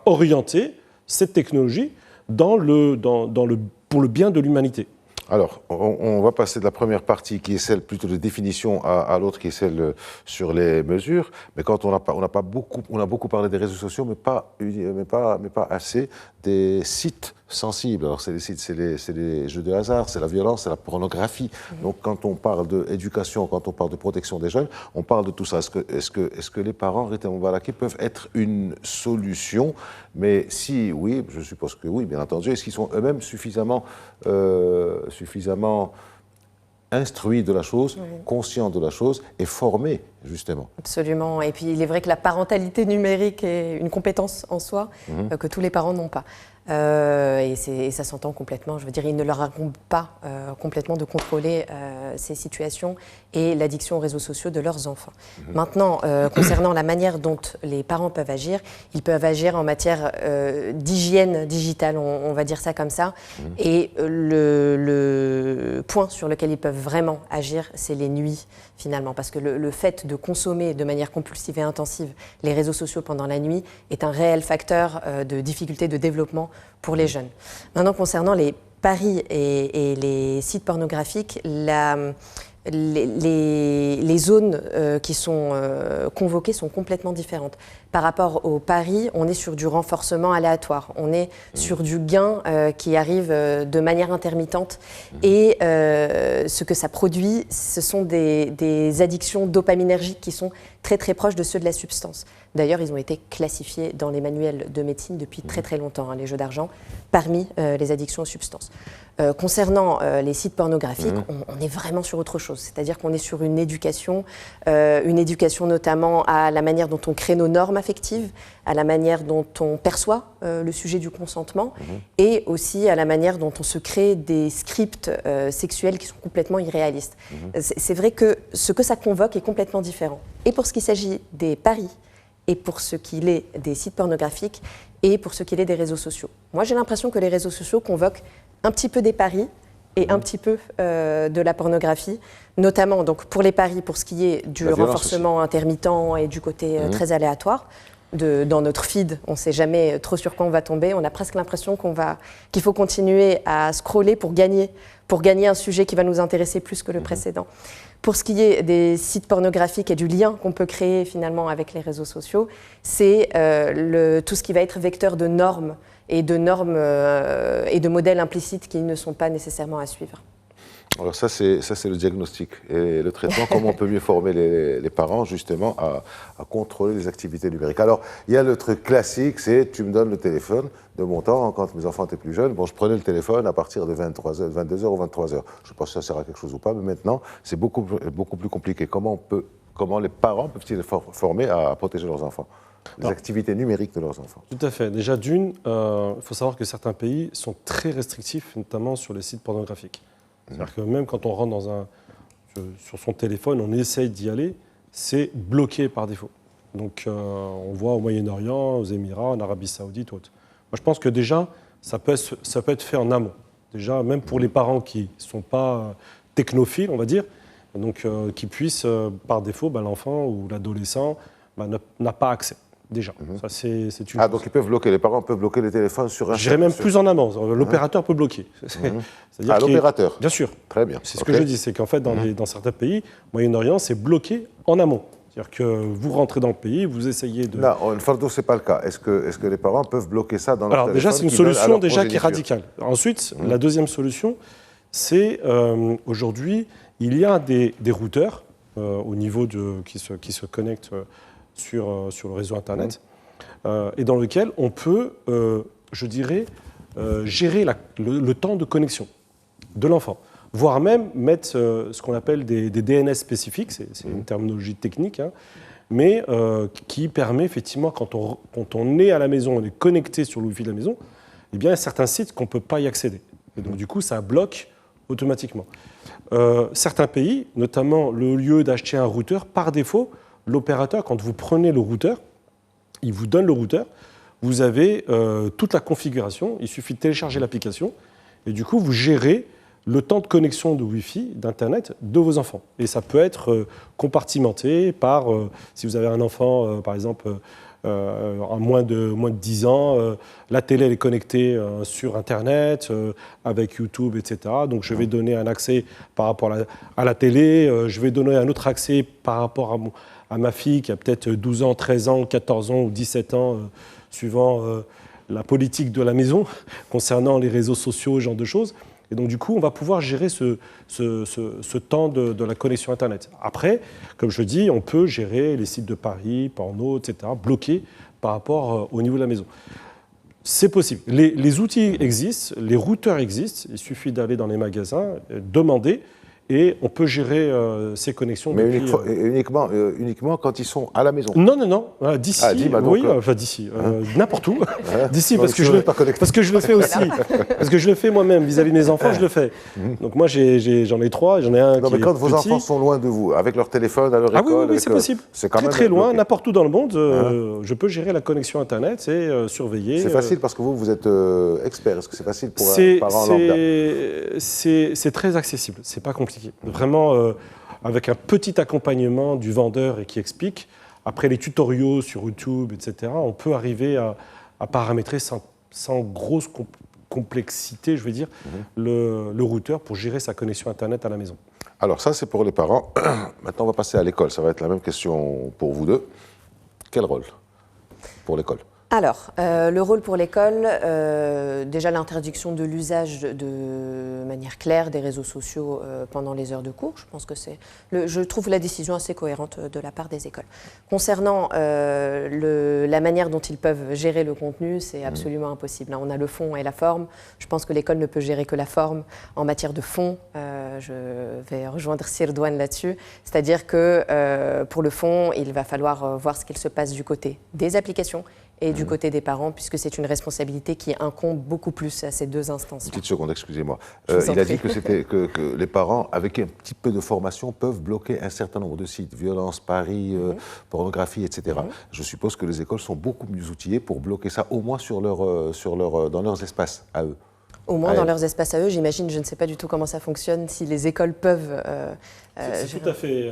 orienter cette technologie pour le bien de l'humanité. Alors, on va passer de la première partie, qui est celle plutôt de définition, à l'autre, qui est celle sur les mesures. Mais quand on a beaucoup parlé des réseaux sociaux, mais pas assez des sites sensibles. Alors, c'est les jeux de hasard, c'est la violence, c'est la pornographie. Donc, quand on parle d'éducation, quand on parle de protection des jeunes, on parle de tout ça. Est-ce que les parents, Rita Moubaraki, peuvent être une solution? Mais si oui, je suppose que oui, bien entendu. Est-ce qu'ils sont eux-mêmes suffisamment instruits de la chose, conscients de la chose et formés, justement? Absolument. Et puis, il est vrai que la parentalité numérique est une compétence en soi que tous les parents n'ont pas. Et ça s'entend complètement. Je veux dire, il ne leur incombe pas complètement de contrôler ces situations et l'addiction aux réseaux sociaux de leurs enfants. Maintenant, concernant la manière dont les parents peuvent agir, ils peuvent agir en matière d'hygiène digitale, on va dire ça comme ça. Et le point sur lequel ils peuvent vraiment agir, c'est les nuits, finalement. Parce que le fait de consommer de manière compulsive et intensive les réseaux sociaux pendant la nuit est un réel facteur de difficulté de développement pour les jeunes. Maintenant, concernant les paris et les sites pornographiques, les zones qui sont convoquées sont complètement différentes. Par rapport aux paris, on est sur du renforcement aléatoire, on est sur du gain qui arrive de manière intermittente et ce que ça produit, ce sont des addictions dopaminergiques qui sont très très proches de ceux de la substance. D'ailleurs, ils ont été classifiés dans les manuels de médecine depuis très très longtemps, les jeux d'argent, parmi les addictions aux substances. Concernant les sites pornographiques, on est vraiment sur autre chose. C'est-à-dire qu'on est sur une éducation notamment à la manière dont on crée nos normes affectives, à la manière dont on perçoit le sujet du consentement et aussi à la manière dont on se crée des scripts sexuels qui sont complètement irréalistes. C'est vrai que ce que ça convoque est complètement différent. Et pour ce qui s'agit des paris, et pour ce qu'il est des sites pornographiques, et pour ce qu'il est des réseaux sociaux. Moi, j'ai l'impression que les réseaux sociaux convoquent un petit peu des paris et un petit peu de la pornographie, notamment donc, pour les paris, pour ce qui est du renforcement intermittent et du côté très aléatoire. Dans notre feed, on ne sait jamais trop sur quoi on va tomber. On a presque l'impression qu'il faut continuer à scroller pour gagner un sujet qui va nous intéresser plus que le précédent. Pour ce qui est des sites pornographiques et du lien qu'on peut créer finalement avec les réseaux sociaux, c'est tout ce qui va être vecteur de normes et de modèles implicites qui ne sont pas nécessairement à suivre. Alors ça c'est le diagnostic et le traitement, comment on peut mieux former les parents justement à contrôler les activités numériques. Alors il y a le truc classique, c'est tu me donnes le téléphone. De mon temps, quand mes enfants étaient plus jeunes, je prenais le téléphone à partir de 22h ou 23h. Je ne sais pas si ça sert à quelque chose ou pas, mais maintenant c'est beaucoup plus compliqué. Comment les parents peuvent-ils être formés à protéger leurs enfants, les activités numériques de leurs enfants? Tout à fait. Déjà il faut savoir que certains pays sont très restrictifs, notamment sur les sites pornographiques. C'est-à-dire que même quand on rentre sur son téléphone, on essaye d'y aller, c'est bloqué par défaut. Donc on voit au Moyen-Orient, aux Émirats, en Arabie Saoudite, autres. Moi je pense que déjà, ça peut être fait en amont. Déjà, même pour les parents qui ne sont pas technophiles, on va dire, donc qui puissent, par défaut, l'enfant ou l'adolescent n'a pas accès. Déjà, ça c'est une chose. Donc les parents peuvent bloquer les téléphones sur un... J'irais même plus en amont, l'opérateur peut bloquer. L'opérateur. Bien sûr. Très bien. C'est ce que je dis, c'est qu'en fait dans certains pays, Moyen-Orient, c'est bloqué en amont. C'est-à-dire que vous rentrez dans le pays, vous essayez de... Non, en Fardo, ce n'est pas le cas. Est-ce que les parents peuvent bloquer ça dans leur téléphone? Alors déjà, c'est une solution qui est radicale. Ensuite, la deuxième solution, c'est aujourd'hui, il y a des routeurs au niveau qui se connectent sur le réseau Internet et dans lequel on peut, je dirais, gérer le temps de connexion de l'enfant, voire même mettre ce qu'on appelle des DNS spécifiques, c'est une terminologie technique, hein, mais qui permet effectivement, quand on est à la maison, on est connecté sur le Wi-Fi de la maison, eh bien, il y a certains sites qu'on ne peut pas y accéder. Et donc, du coup, ça bloque automatiquement. Certains pays, notamment le lieu d'acheter un routeur, par défaut, l'opérateur, quand vous prenez le routeur, il vous donne le routeur, vous avez toute la configuration, il suffit de télécharger l'application, et du coup, vous gérez le temps de connexion de Wi-Fi, d'Internet, de vos enfants. Et ça peut être compartimenté par, si vous avez un enfant, par exemple, en moins de 10 ans, la télé elle est connectée sur Internet, avec YouTube, etc. Donc je vais donner un accès par rapport à la télé, je vais donner un autre accès par rapport à ma fille qui a peut-être 12 ans, 13 ans, 14 ans ou 17 ans, suivant la politique de la maison, concernant les réseaux sociaux, ce genre de choses. Et donc, du coup, on va pouvoir gérer ce temps de la connexion Internet. Après, comme je dis, on peut gérer les sites de paris, porno, etc., bloqués par rapport au niveau de la maison. C'est possible. Les outils existent, les routeurs existent. Il suffit d'aller dans les magasins, demander, et on peut gérer ces connexions. Mais depuis, uniquement quand ils sont à la maison. Non. D'ici, oui, enfin d'ici, n'importe où. D'ici, parce que je le fais aussi. Parce que je le fais moi-même vis-à-vis de mes enfants, je le fais. Donc moi, j'en ai 3, j'en ai un qui est mais quand vos petit. enfants sont loin de vous, avec leur téléphone, à leur école... Oui, c'est possible. C'est quand même très loin, bloqué. n'importe où dans le monde, je peux gérer la connexion Internet et surveiller. C'est facile parce que vous êtes expert. Est-ce que c'est facile pour un parent lambda? C'est très accessible, c'est pas compliqué. Vraiment, avec un petit accompagnement du vendeur et qui explique, après les tutoriaux sur YouTube, etc., on peut arriver à paramétrer sans grosse complexité, je veux dire, le routeur pour gérer sa connexion Internet à la maison. Alors ça, c'est pour les parents. Maintenant, on va passer à l'école. Ça va être la même question pour vous deux. Quel rôle pour l'école ? Alors, le rôle pour l'école, déjà l'interdiction de l'usage de manière claire des réseaux sociaux pendant les heures de cours. Je pense que je trouve la décision assez cohérente de la part des écoles. Concernant la manière dont ils peuvent gérer le contenu, c'est absolument impossible. On a le fond et la forme. Je pense que l'école ne peut gérer que la forme. En matière de fond, je vais rejoindre Sirdouane là-dessus. C'est-à-dire que pour le fond, il va falloir voir ce qu'il se passe du côté des applications et du côté des parents, puisque c'est une responsabilité qui incombe beaucoup plus à ces deux instances. Une petite seconde, excusez-moi. Il a dit que les parents, avec un petit peu de formation, peuvent bloquer un certain nombre de sites, violence, paris, pornographie, etc. Je suppose que les écoles sont beaucoup mieux outillées pour bloquer ça, au moins dans leurs espaces à eux. Au moins dans leurs espaces à eux, j'imagine, je ne sais pas du tout comment ça fonctionne, si les écoles peuvent... c'est tout à fait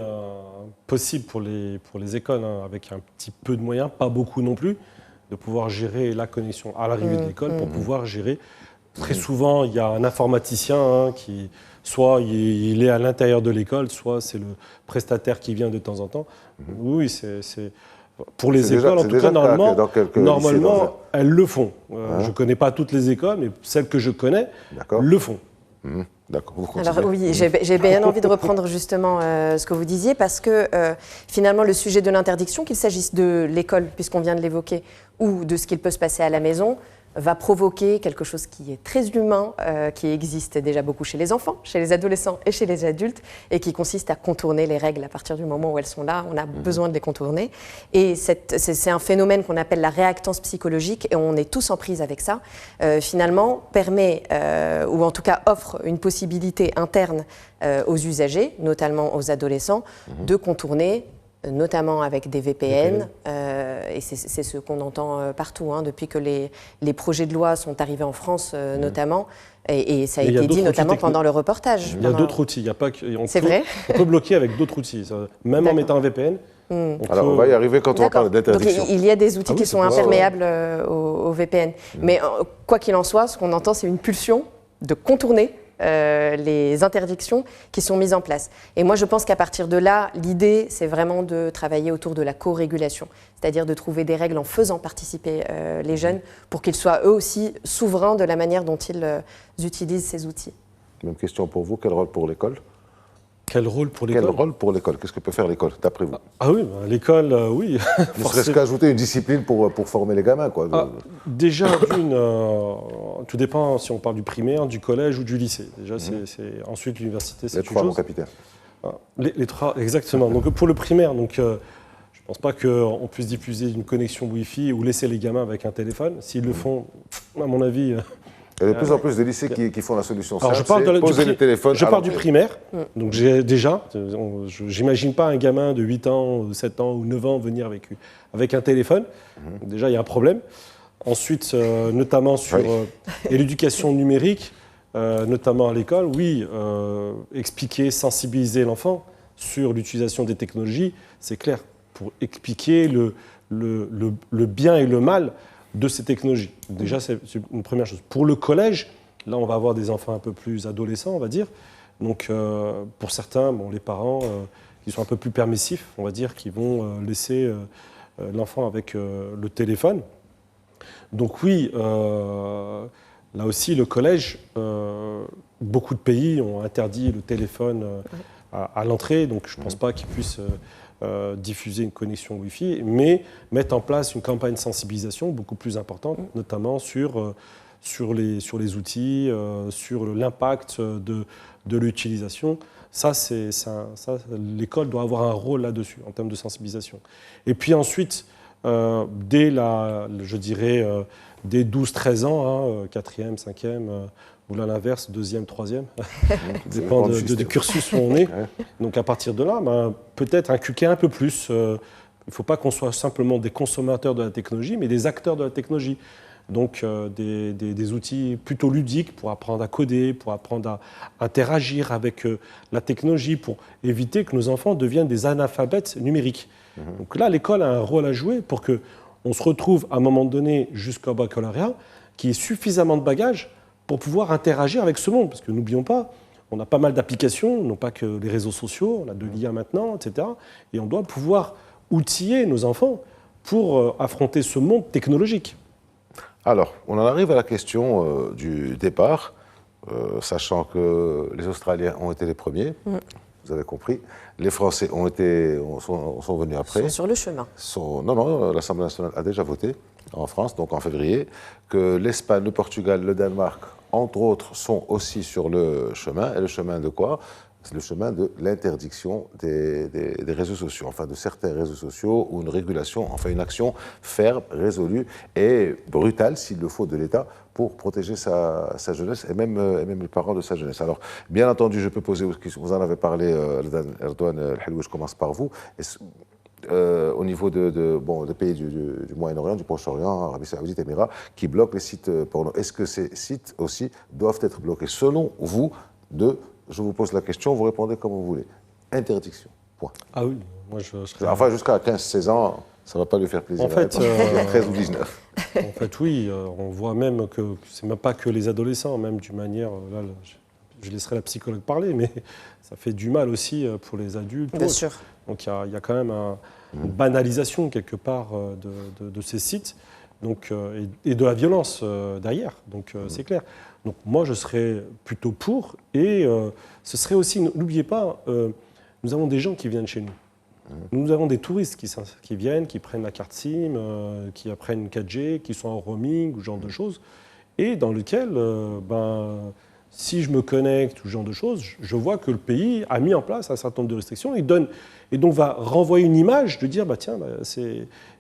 possible pour les écoles, avec un petit peu de moyens, pas beaucoup non plus, de pouvoir gérer la connexion à l'arrivée de l'école pour pouvoir gérer. Très souvent, il y a un informaticien qui, soit il est à l'intérieur de l'école, soit c'est le prestataire qui vient de temps en temps. Oui, c'est pour les écoles, en tout cas, normalement elles le font. Je ne connais pas toutes les écoles, mais celles que je connais le font. D'accord. Alors oui, j'ai bien envie de reprendre justement ce que vous disiez, parce que finalement le sujet de l'interdiction, qu'il s'agisse de l'école, puisqu'on vient de l'évoquer, ou de ce qu'il peut se passer à la maison, va provoquer quelque chose qui est très humain, qui existe déjà beaucoup chez les enfants, chez les adolescents et chez les adultes, et qui consiste à contourner les règles à partir du moment où elles sont là. On a besoin de les contourner. Et c'est un phénomène qu'on appelle la réactance psychologique, et on est tous en prise avec ça. Finalement, permet, ou en tout cas offre une possibilité interne aux usagers, notamment aux adolescents, de contourner, notamment avec des VPN, et c'est ce qu'on entend partout, depuis que les projets de loi sont arrivés en France notamment, et ça a été dit notamment pendant le reportage. Il y a d'autres outils, il y a pas que... C'est vrai. On peut bloquer avec d'autres outils, même en mettant un VPN. Alors on va y arriver quand on va parler d'interdiction. Donc il y a des outils qui sont imperméables au VPN, mais quoi qu'il en soit, ce qu'on entend, c'est une pulsion de contourner les interdictions qui sont mises en place. Et moi, je pense qu'à partir de là, l'idée, c'est vraiment de travailler autour de la co-régulation, c'est-à-dire de trouver des règles en faisant participer les jeunes pour qu'ils soient eux aussi souverains de la manière dont ils utilisent ces outils. Même question pour vous, quel rôle pour l'école? Quel rôle pour l'école? Quel rôle pour l'école? Qu'est-ce que peut faire l'école, d'après vous? Ah oui, l'école, oui. Ne serait-ce qu'ajouter une discipline pour former les gamins, quoi. Déjà, tout dépend si on parle du primaire, du collège ou du lycée. Déjà, ensuite l'université, c'est les une trois, chose. mon capitaine. Les trois, exactement. Donc pour le primaire, je ne pense pas qu'on puisse diffuser une connexion Wi-Fi ou laisser les gamins avec un téléphone. S'ils le font, à mon avis... Il y a de plus en plus de lycées qui font la solution. Alors, je parle poser le téléphone. Je parle du primaire. Donc je n'imagine pas un gamin de 8 ans, 7 ans ou 9 ans venir avec un téléphone. Déjà, il y a un problème. Ensuite, notamment sur l'éducation numérique, notamment à l'école, oui, expliquer, sensibiliser l'enfant sur l'utilisation des technologies, c'est clair, pour expliquer le bien et le mal de ces technologies. Déjà, c'est une première chose. Pour le collège, là, on va avoir des enfants un peu plus adolescents, on va dire. Donc, pour certains, les parents qui sont un peu plus permissifs, on va dire, qui vont laisser l'enfant avec le téléphone. Donc oui, là aussi, le collège, beaucoup de pays ont interdit le téléphone à l'entrée, donc je ne pense pas qu'ils puissent diffuser une connexion Wi-Fi, mais mettre en place une campagne de sensibilisation beaucoup plus importante, notamment sur les outils, sur l'impact de l'utilisation. Ça, l'école doit avoir un rôle là-dessus, en termes de sensibilisation. Et puis ensuite, dès 12-13 ans, 4e, 5e, ou là l'inverse, 2e, 3e, dépend du cursus où on est. Donc à partir de là, peut-être inculquer un peu plus. Il ne faut pas qu'on soit simplement des consommateurs de la technologie, mais des acteurs de la technologie. Donc des outils plutôt ludiques pour apprendre à coder, pour apprendre à interagir avec la technologie, pour éviter que nos enfants deviennent des analphabètes numériques. Donc là, l'école a un rôle à jouer pour qu'on se retrouve à un moment donné, jusqu'au baccalauréat, qu'il y ait suffisamment de bagages pour pouvoir interagir avec ce monde. Parce que n'oublions pas, on a pas mal d'applications, non pas que les réseaux sociaux, on a de l'IA maintenant, etc. Et on doit pouvoir outiller nos enfants pour affronter ce monde technologique. Alors, on en arrive à la question du départ, sachant que les Australiens ont été les premiers, vous avez compris. Les Français sont venus après. Ils sont sur le chemin. Non, l'Assemblée nationale a déjà voté en France, donc en février, que l'Espagne, le Portugal, le Danemark, entre autres, sont aussi sur le chemin. Et le chemin de quoi? C'est le chemin de l'interdiction des réseaux sociaux, enfin de certains réseaux sociaux, ou une régulation, enfin une action ferme, résolue et brutale, s'il le faut, de l'État pour protéger sa jeunesse et même les parents de sa jeunesse. Alors, bien entendu, je peux poser, vous en avez parlé, Erdogan El-Helloui, je commence par vous. Au niveau des pays du Moyen-Orient, du Proche-Orient, Arabie Saoudite, Émirats, qui bloquent les sites porno. Est-ce que ces sites aussi doivent être bloqués? Selon vous, je vous pose la question, vous répondez comme vous voulez. Interdiction, point. Ah oui, moi je serais... Enfin, jusqu'à 15-16 ans, ça ne va pas lui faire plaisir. En fait, 13 ou 19. En fait, oui, on voit même que c'est même pas que les adolescents, même d'une manière... Là, je laisserai la psychologue parler, mais ça fait du mal aussi pour les adultes. Bien sûr. Donc il y a quand même une banalisation quelque part de ces sites, donc, et de la violence derrière. Donc c'est clair. Donc moi je serais plutôt pour, et ce serait aussi, n'oubliez pas, nous avons des gens qui viennent chez nous. Nous avons des touristes qui viennent, qui prennent la carte SIM, qui apprennent une 4G, qui sont en roaming ou ce genre de choses, et dans lequel, si je me connecte ou ce genre de choses, je vois que le pays a mis en place un certain nombre de restrictions et donc va renvoyer une image de dire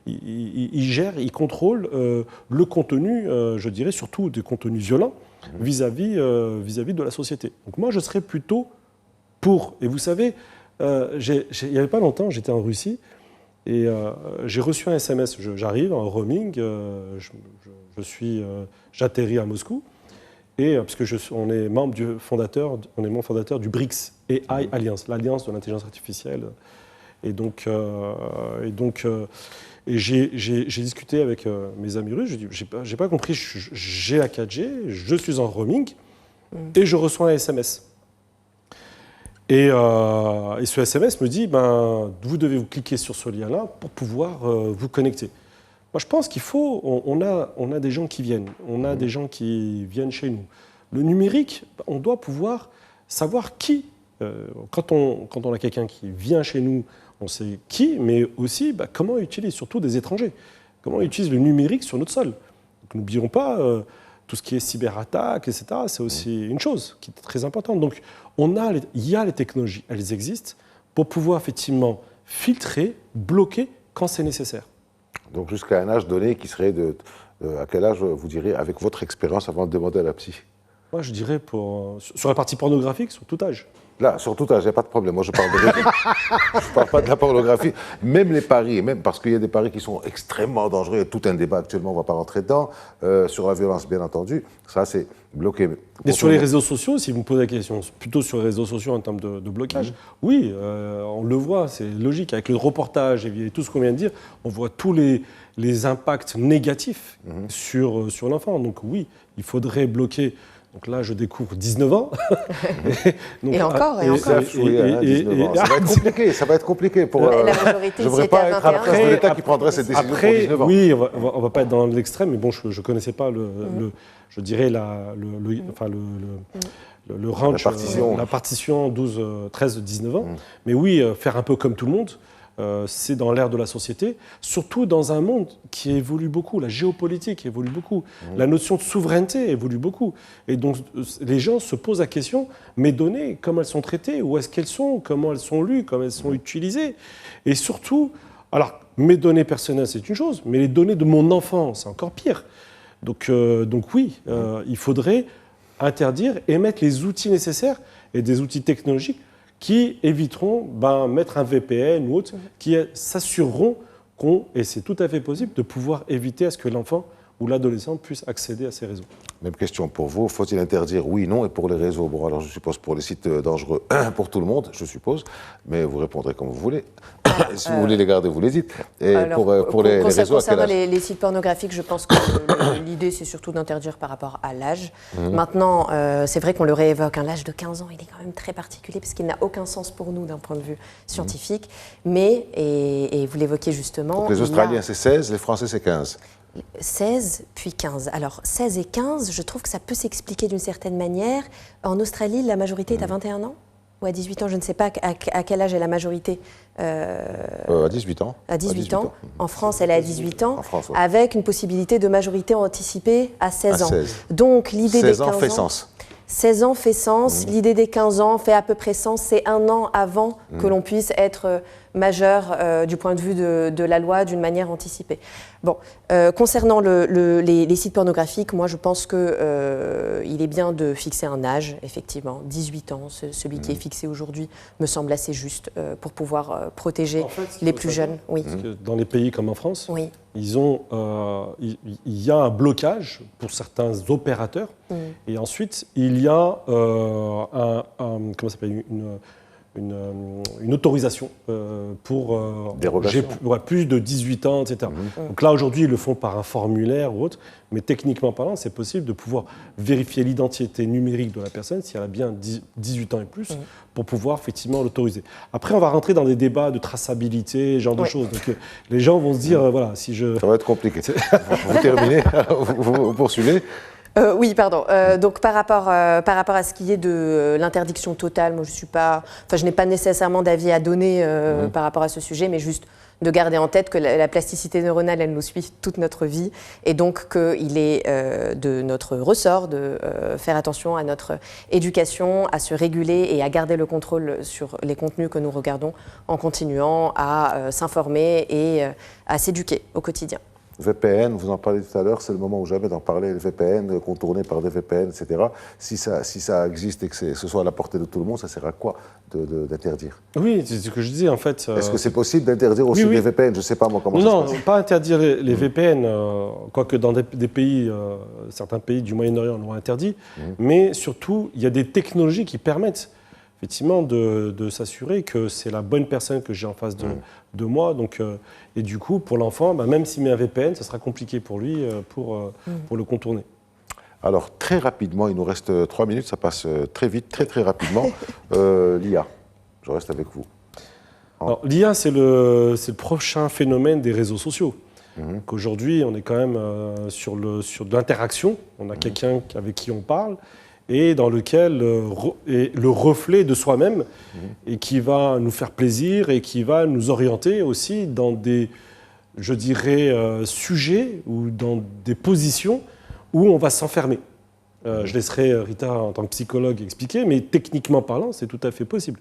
il gère, il contrôle le contenu, je dirais surtout des contenus violents vis-à-vis de la société. Donc moi je serais plutôt pour. Et vous savez, il n'y avait pas longtemps, j'étais en Russie et j'ai reçu un SMS. J'arrive en roaming, j'atterris à Moscou. Et parce que on est membre fondateur du BRICS AI Alliance, l'alliance de l'intelligence artificielle. Et donc j'ai discuté avec mes amis russes. Je dis, j'ai pas compris. J'ai la 4G, je suis en roaming et je reçois un SMS. Et ce SMS me dit, vous devez vous cliquer sur ce lien-là pour pouvoir vous connecter. Moi, je pense qu'il faut, on a des gens qui viennent, des gens qui viennent chez nous. Le numérique, on doit pouvoir savoir qui. Quand on a quelqu'un qui vient chez nous, on sait qui, mais aussi comment il utilise, surtout des étrangers. Comment il utilise le numérique sur notre sol. N'oublions pas, tout ce qui est cyberattaque, etc., c'est aussi une chose qui est très importante. Donc, il y a les technologies, elles existent, pour pouvoir effectivement filtrer, bloquer quand c'est nécessaire. Donc, jusqu'à un âge donné qui serait à quel âge vous direz, avec votre expérience, avant de demander à la psy? Moi, je dirais sur la partie pornographique, sur tout âge. Là, sur tout âge, il n'y a pas de problème. Moi, je parle je parle pas de la pornographie. Même les paris, même parce qu'il y a des paris qui sont extrêmement dangereux. Il y a tout un débat actuellement, on ne va pas rentrer dedans. Sur la violence, bien entendu, ça, c'est bloqué. Et sur les réseaux sociaux, si vous me posez la question, plutôt sur les réseaux sociaux en termes de blocage, oui, on le voit, c'est logique. Avec le reportage et tout ce qu'on vient de dire, on voit tous les impacts négatifs sur l'enfant. Donc oui, il faudrait bloquer. Donc là, je découvre 19 ans. Et encore. Ça va être compliqué. Pour, la majorité, je ne voudrais pas être à la place de l'État qui prendrait cette décision pour 19 ans. Oui, on ne va pas être dans l'extrême, mais bon, je ne connaissais pas je dirais le range, la partition 12, 13, 19 ans. Mais oui, faire un peu comme tout le monde. C'est dans l'ère de la société, surtout dans un monde qui évolue beaucoup. La géopolitique évolue beaucoup. La notion de souveraineté évolue beaucoup. Et donc, les gens se posent la question, mes données, comment elles sont traitées, où est-ce qu'elles sont, comment elles sont lues, comment elles sont utilisées. Et surtout, alors, mes données personnelles, c'est une chose, mais les données de mon enfant, c'est encore pire. Donc oui, il faudrait interdire et mettre les outils nécessaires et des outils technologiques qui éviteront mettre un VPN ou autre, qui s'assureront et c'est tout à fait possible, de pouvoir éviter à ce que l'enfant ou l'adolescent puisse accéder à ces réseaux. Même question pour vous, faut-il interdire oui, non, et pour les réseaux? Bon, alors je suppose pour les sites dangereux, pour tout le monde, je suppose, mais vous répondrez comme vous voulez. Si vous voulez les garder, vous les dites. Et alors, pour les réseaux, concernant les sites pornographiques, je pense que l'idée, c'est surtout d'interdire par rapport à l'âge. Maintenant, c'est vrai qu'on le réévoque, l'âge de 15 ans, il est quand même très particulier, parce qu'il n'a aucun sens pour nous d'un point de vue scientifique. Mais, et vous l'évoquiez justement... Donc les Australiens, c'est 16, les Français, c'est 15. 16 puis 15. Alors 16 et 15, je trouve que ça peut s'expliquer d'une certaine manière. En Australie, la majorité est à 21 ans ou à 18 ans, je ne sais pas à quel âge est la majorité. À 18 ans. À 18 ans. En France, elle est à 18 ans, en France, ouais. avec une possibilité de majorité anticipée à 16 ans. 16. Donc l'idée des 15 ans fait sens. 16 ans fait sens, l'idée des 15 ans fait à peu près sens, c'est un an avant que l'on puisse être majeur du point de vue de la loi d'une manière anticipée. Bon, concernant les sites pornographiques, moi je pense qu'il est bien de fixer un âge, effectivement, 18 ans, celui qui est fixé aujourd'hui me semble assez juste pour pouvoir protéger les plus jeunes. Oui. Parce que dans les pays comme en France, oui. Il y a un blocage pour certains opérateurs et ensuite il y a comment ça s'appelle, une autorisation pour plus de 18 ans, etc. Donc là, aujourd'hui, ils le font par un formulaire ou autre, mais techniquement parlant, c'est possible de pouvoir vérifier l'identité numérique de la personne, si elle a bien 18 ans et plus, pour pouvoir effectivement l'autoriser. Après, on va rentrer dans des débats de traçabilité, ce genre de choses. Donc les gens vont se dire, voilà, si je... Ça va être compliqué. Vous terminez, vous poursuivez. Oui, pardon. Donc par rapport à ce qui est de l'interdiction totale, moi je n'ai pas nécessairement d'avis à donner par rapport à ce sujet, mais juste de garder en tête que la plasticité neuronale, elle nous suit toute notre vie, et donc qu'il est de notre ressort de faire attention à notre éducation, à se réguler et à garder le contrôle sur les contenus que nous regardons en continuant à s'informer et à s'éduquer au quotidien. VPN, vous en parlez tout à l'heure, c'est le moment ou jamais d'en parler, les VPN, contournés par des VPN, etc. Si ça existe et que ce soit à la portée de tout le monde, ça sert à quoi d'interdire? Oui, c'est ce que je disais en fait. Est-ce que c'est possible d'interdire aussi les VPN? Je ne sais pas moi comment ça se passe. Non, pas interdire les VPN, quoique dans des pays, certains pays du Moyen-Orient l'ont interdit, mais surtout, il y a des technologies qui permettent effectivement de s'assurer que c'est la bonne personne que j'ai en face de moi. Donc, et du coup, pour l'enfant, même s'il met un VPN, ça sera compliqué pour lui pour le contourner. Alors, très rapidement, il nous reste 3 minutes, ça passe très vite, très rapidement. L'IA, je reste avec vous. L'IA, c'est le prochain phénomène des réseaux sociaux. Qu'aujourd'hui, on est quand même sur de l'interaction. On a quelqu'un avec qui on parle. et dans lequel est le reflet de soi-même et qui va nous faire plaisir et qui va nous orienter aussi dans des, je dirais, sujets ou dans des positions où on va s'enfermer. Je laisserai Rita, en tant que psychologue, expliquer, mais techniquement parlant, c'est tout à fait possible.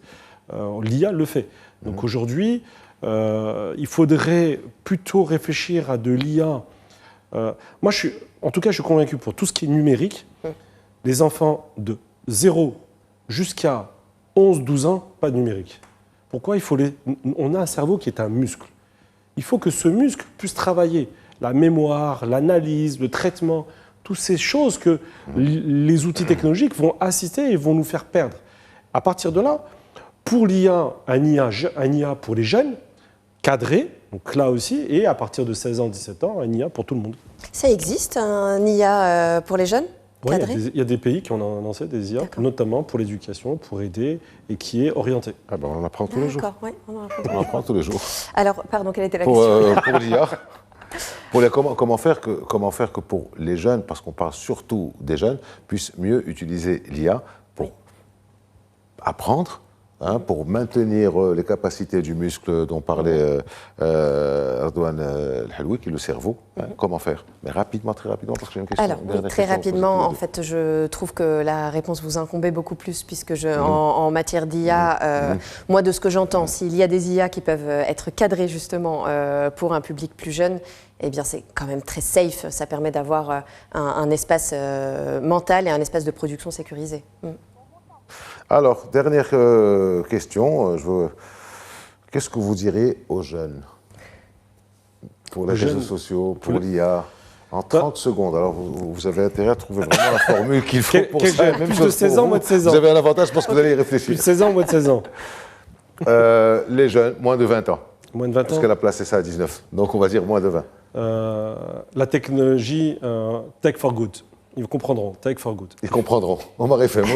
L'IA le fait. Donc aujourd'hui, il faudrait plutôt réfléchir à de l'IA. Moi, en tout cas, je suis convaincu pour tout ce qui est numérique, les enfants de 0 jusqu'à 11-12 ans, pas de numérique. Pourquoi on a un cerveau qui est un muscle. Il faut que ce muscle puisse travailler. La mémoire, l'analyse, le traitement, toutes ces choses que les outils technologiques vont assister et vont nous faire perdre. À partir de là, pour l'IA, un IA pour les jeunes, cadré, donc là aussi, et à partir de 16 ans, 17 ans, un IA pour tout le monde. Ça existe, un IA pour les jeunes? Oui, il y a des pays qui ont lancé des IA, notamment pour l'éducation, pour aider, et qui est orienté. Ah ben on en apprend tous les jours. Oui, on en apprend tous les jours. Alors, pardon, quelle était la question? Pour l'IA, comment faire que pour les jeunes, parce qu'on parle surtout des jeunes, puissent mieux utiliser l'IA pour apprendre, pour maintenir les capacités du muscle dont parlait Ardouane El-Helloui, qui est le cerveau. Comment faire? Mais rapidement, très rapidement, parce que j'ai une question. Alors, très rapidement, en fait, je trouve que la réponse vous incombait beaucoup plus, puisque en matière d'IA, moi, de ce que j'entends, s'il y a des IA qui peuvent être cadrées justement pour un public plus jeune, eh bien, c'est quand même très safe. Ça permet d'avoir un espace mental et un espace de production sécurisé. Alors, dernière question. Qu'est-ce que vous direz aux jeunes pour les réseaux sociaux, pour l'IA, en 30 secondes? Alors, vous avez intérêt à trouver vraiment la formule qu'il faut pour ça. Même plus de 16 ans, moins de 16 ans. Vous avez un avantage, je pense que vous allez y réfléchir. Plus de 16 ans, moins de 16 ans. Les jeunes, moins de 20 ans. Moins de 20 ans. Parce qu'elle a placé ça à 19. Donc, on va dire moins de 20. La technologie, tech for good. Ils comprendront, tech for good. Ils comprendront. Omar FM,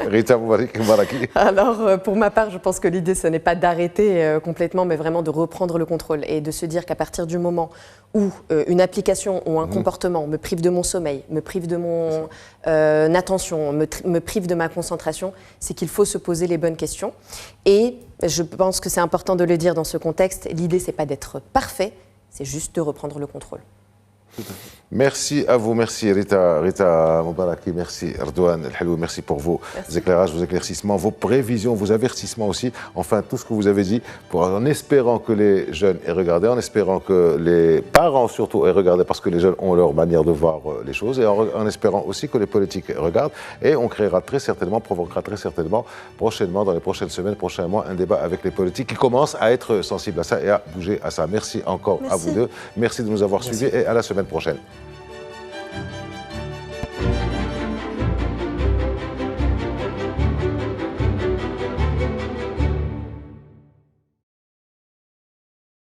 Rita Moubaraki. Alors, pour ma part, je pense que l'idée, ce n'est pas d'arrêter complètement, mais vraiment de reprendre le contrôle et de se dire qu'à partir du moment où une application ou un comportement me prive de mon sommeil, me prive de mon attention, me prive de ma concentration, c'est qu'il faut se poser les bonnes questions. Et je pense que c'est important de le dire dans ce contexte, l'idée, ce n'est pas d'être parfait, c'est juste de reprendre le contrôle. Merci à vous, merci Rita Moubaraki, merci Ardouane El-Helloui, merci pour vos éclairages, vos éclaircissements, vos prévisions, vos avertissements aussi, enfin tout ce que vous avez dit, en espérant que les jeunes aient regardé, en espérant que les parents surtout aient regardé, parce que les jeunes ont leur manière de voir les choses, et en espérant aussi que les politiques regardent, et on créera provoquera très certainement, prochainement, dans les prochaines semaines, prochains mois, un débat avec les politiques qui commencent à être sensibles à ça et à bouger à ça. Merci encore à vous deux, merci de nous avoir suivis et à la semaine prochaine.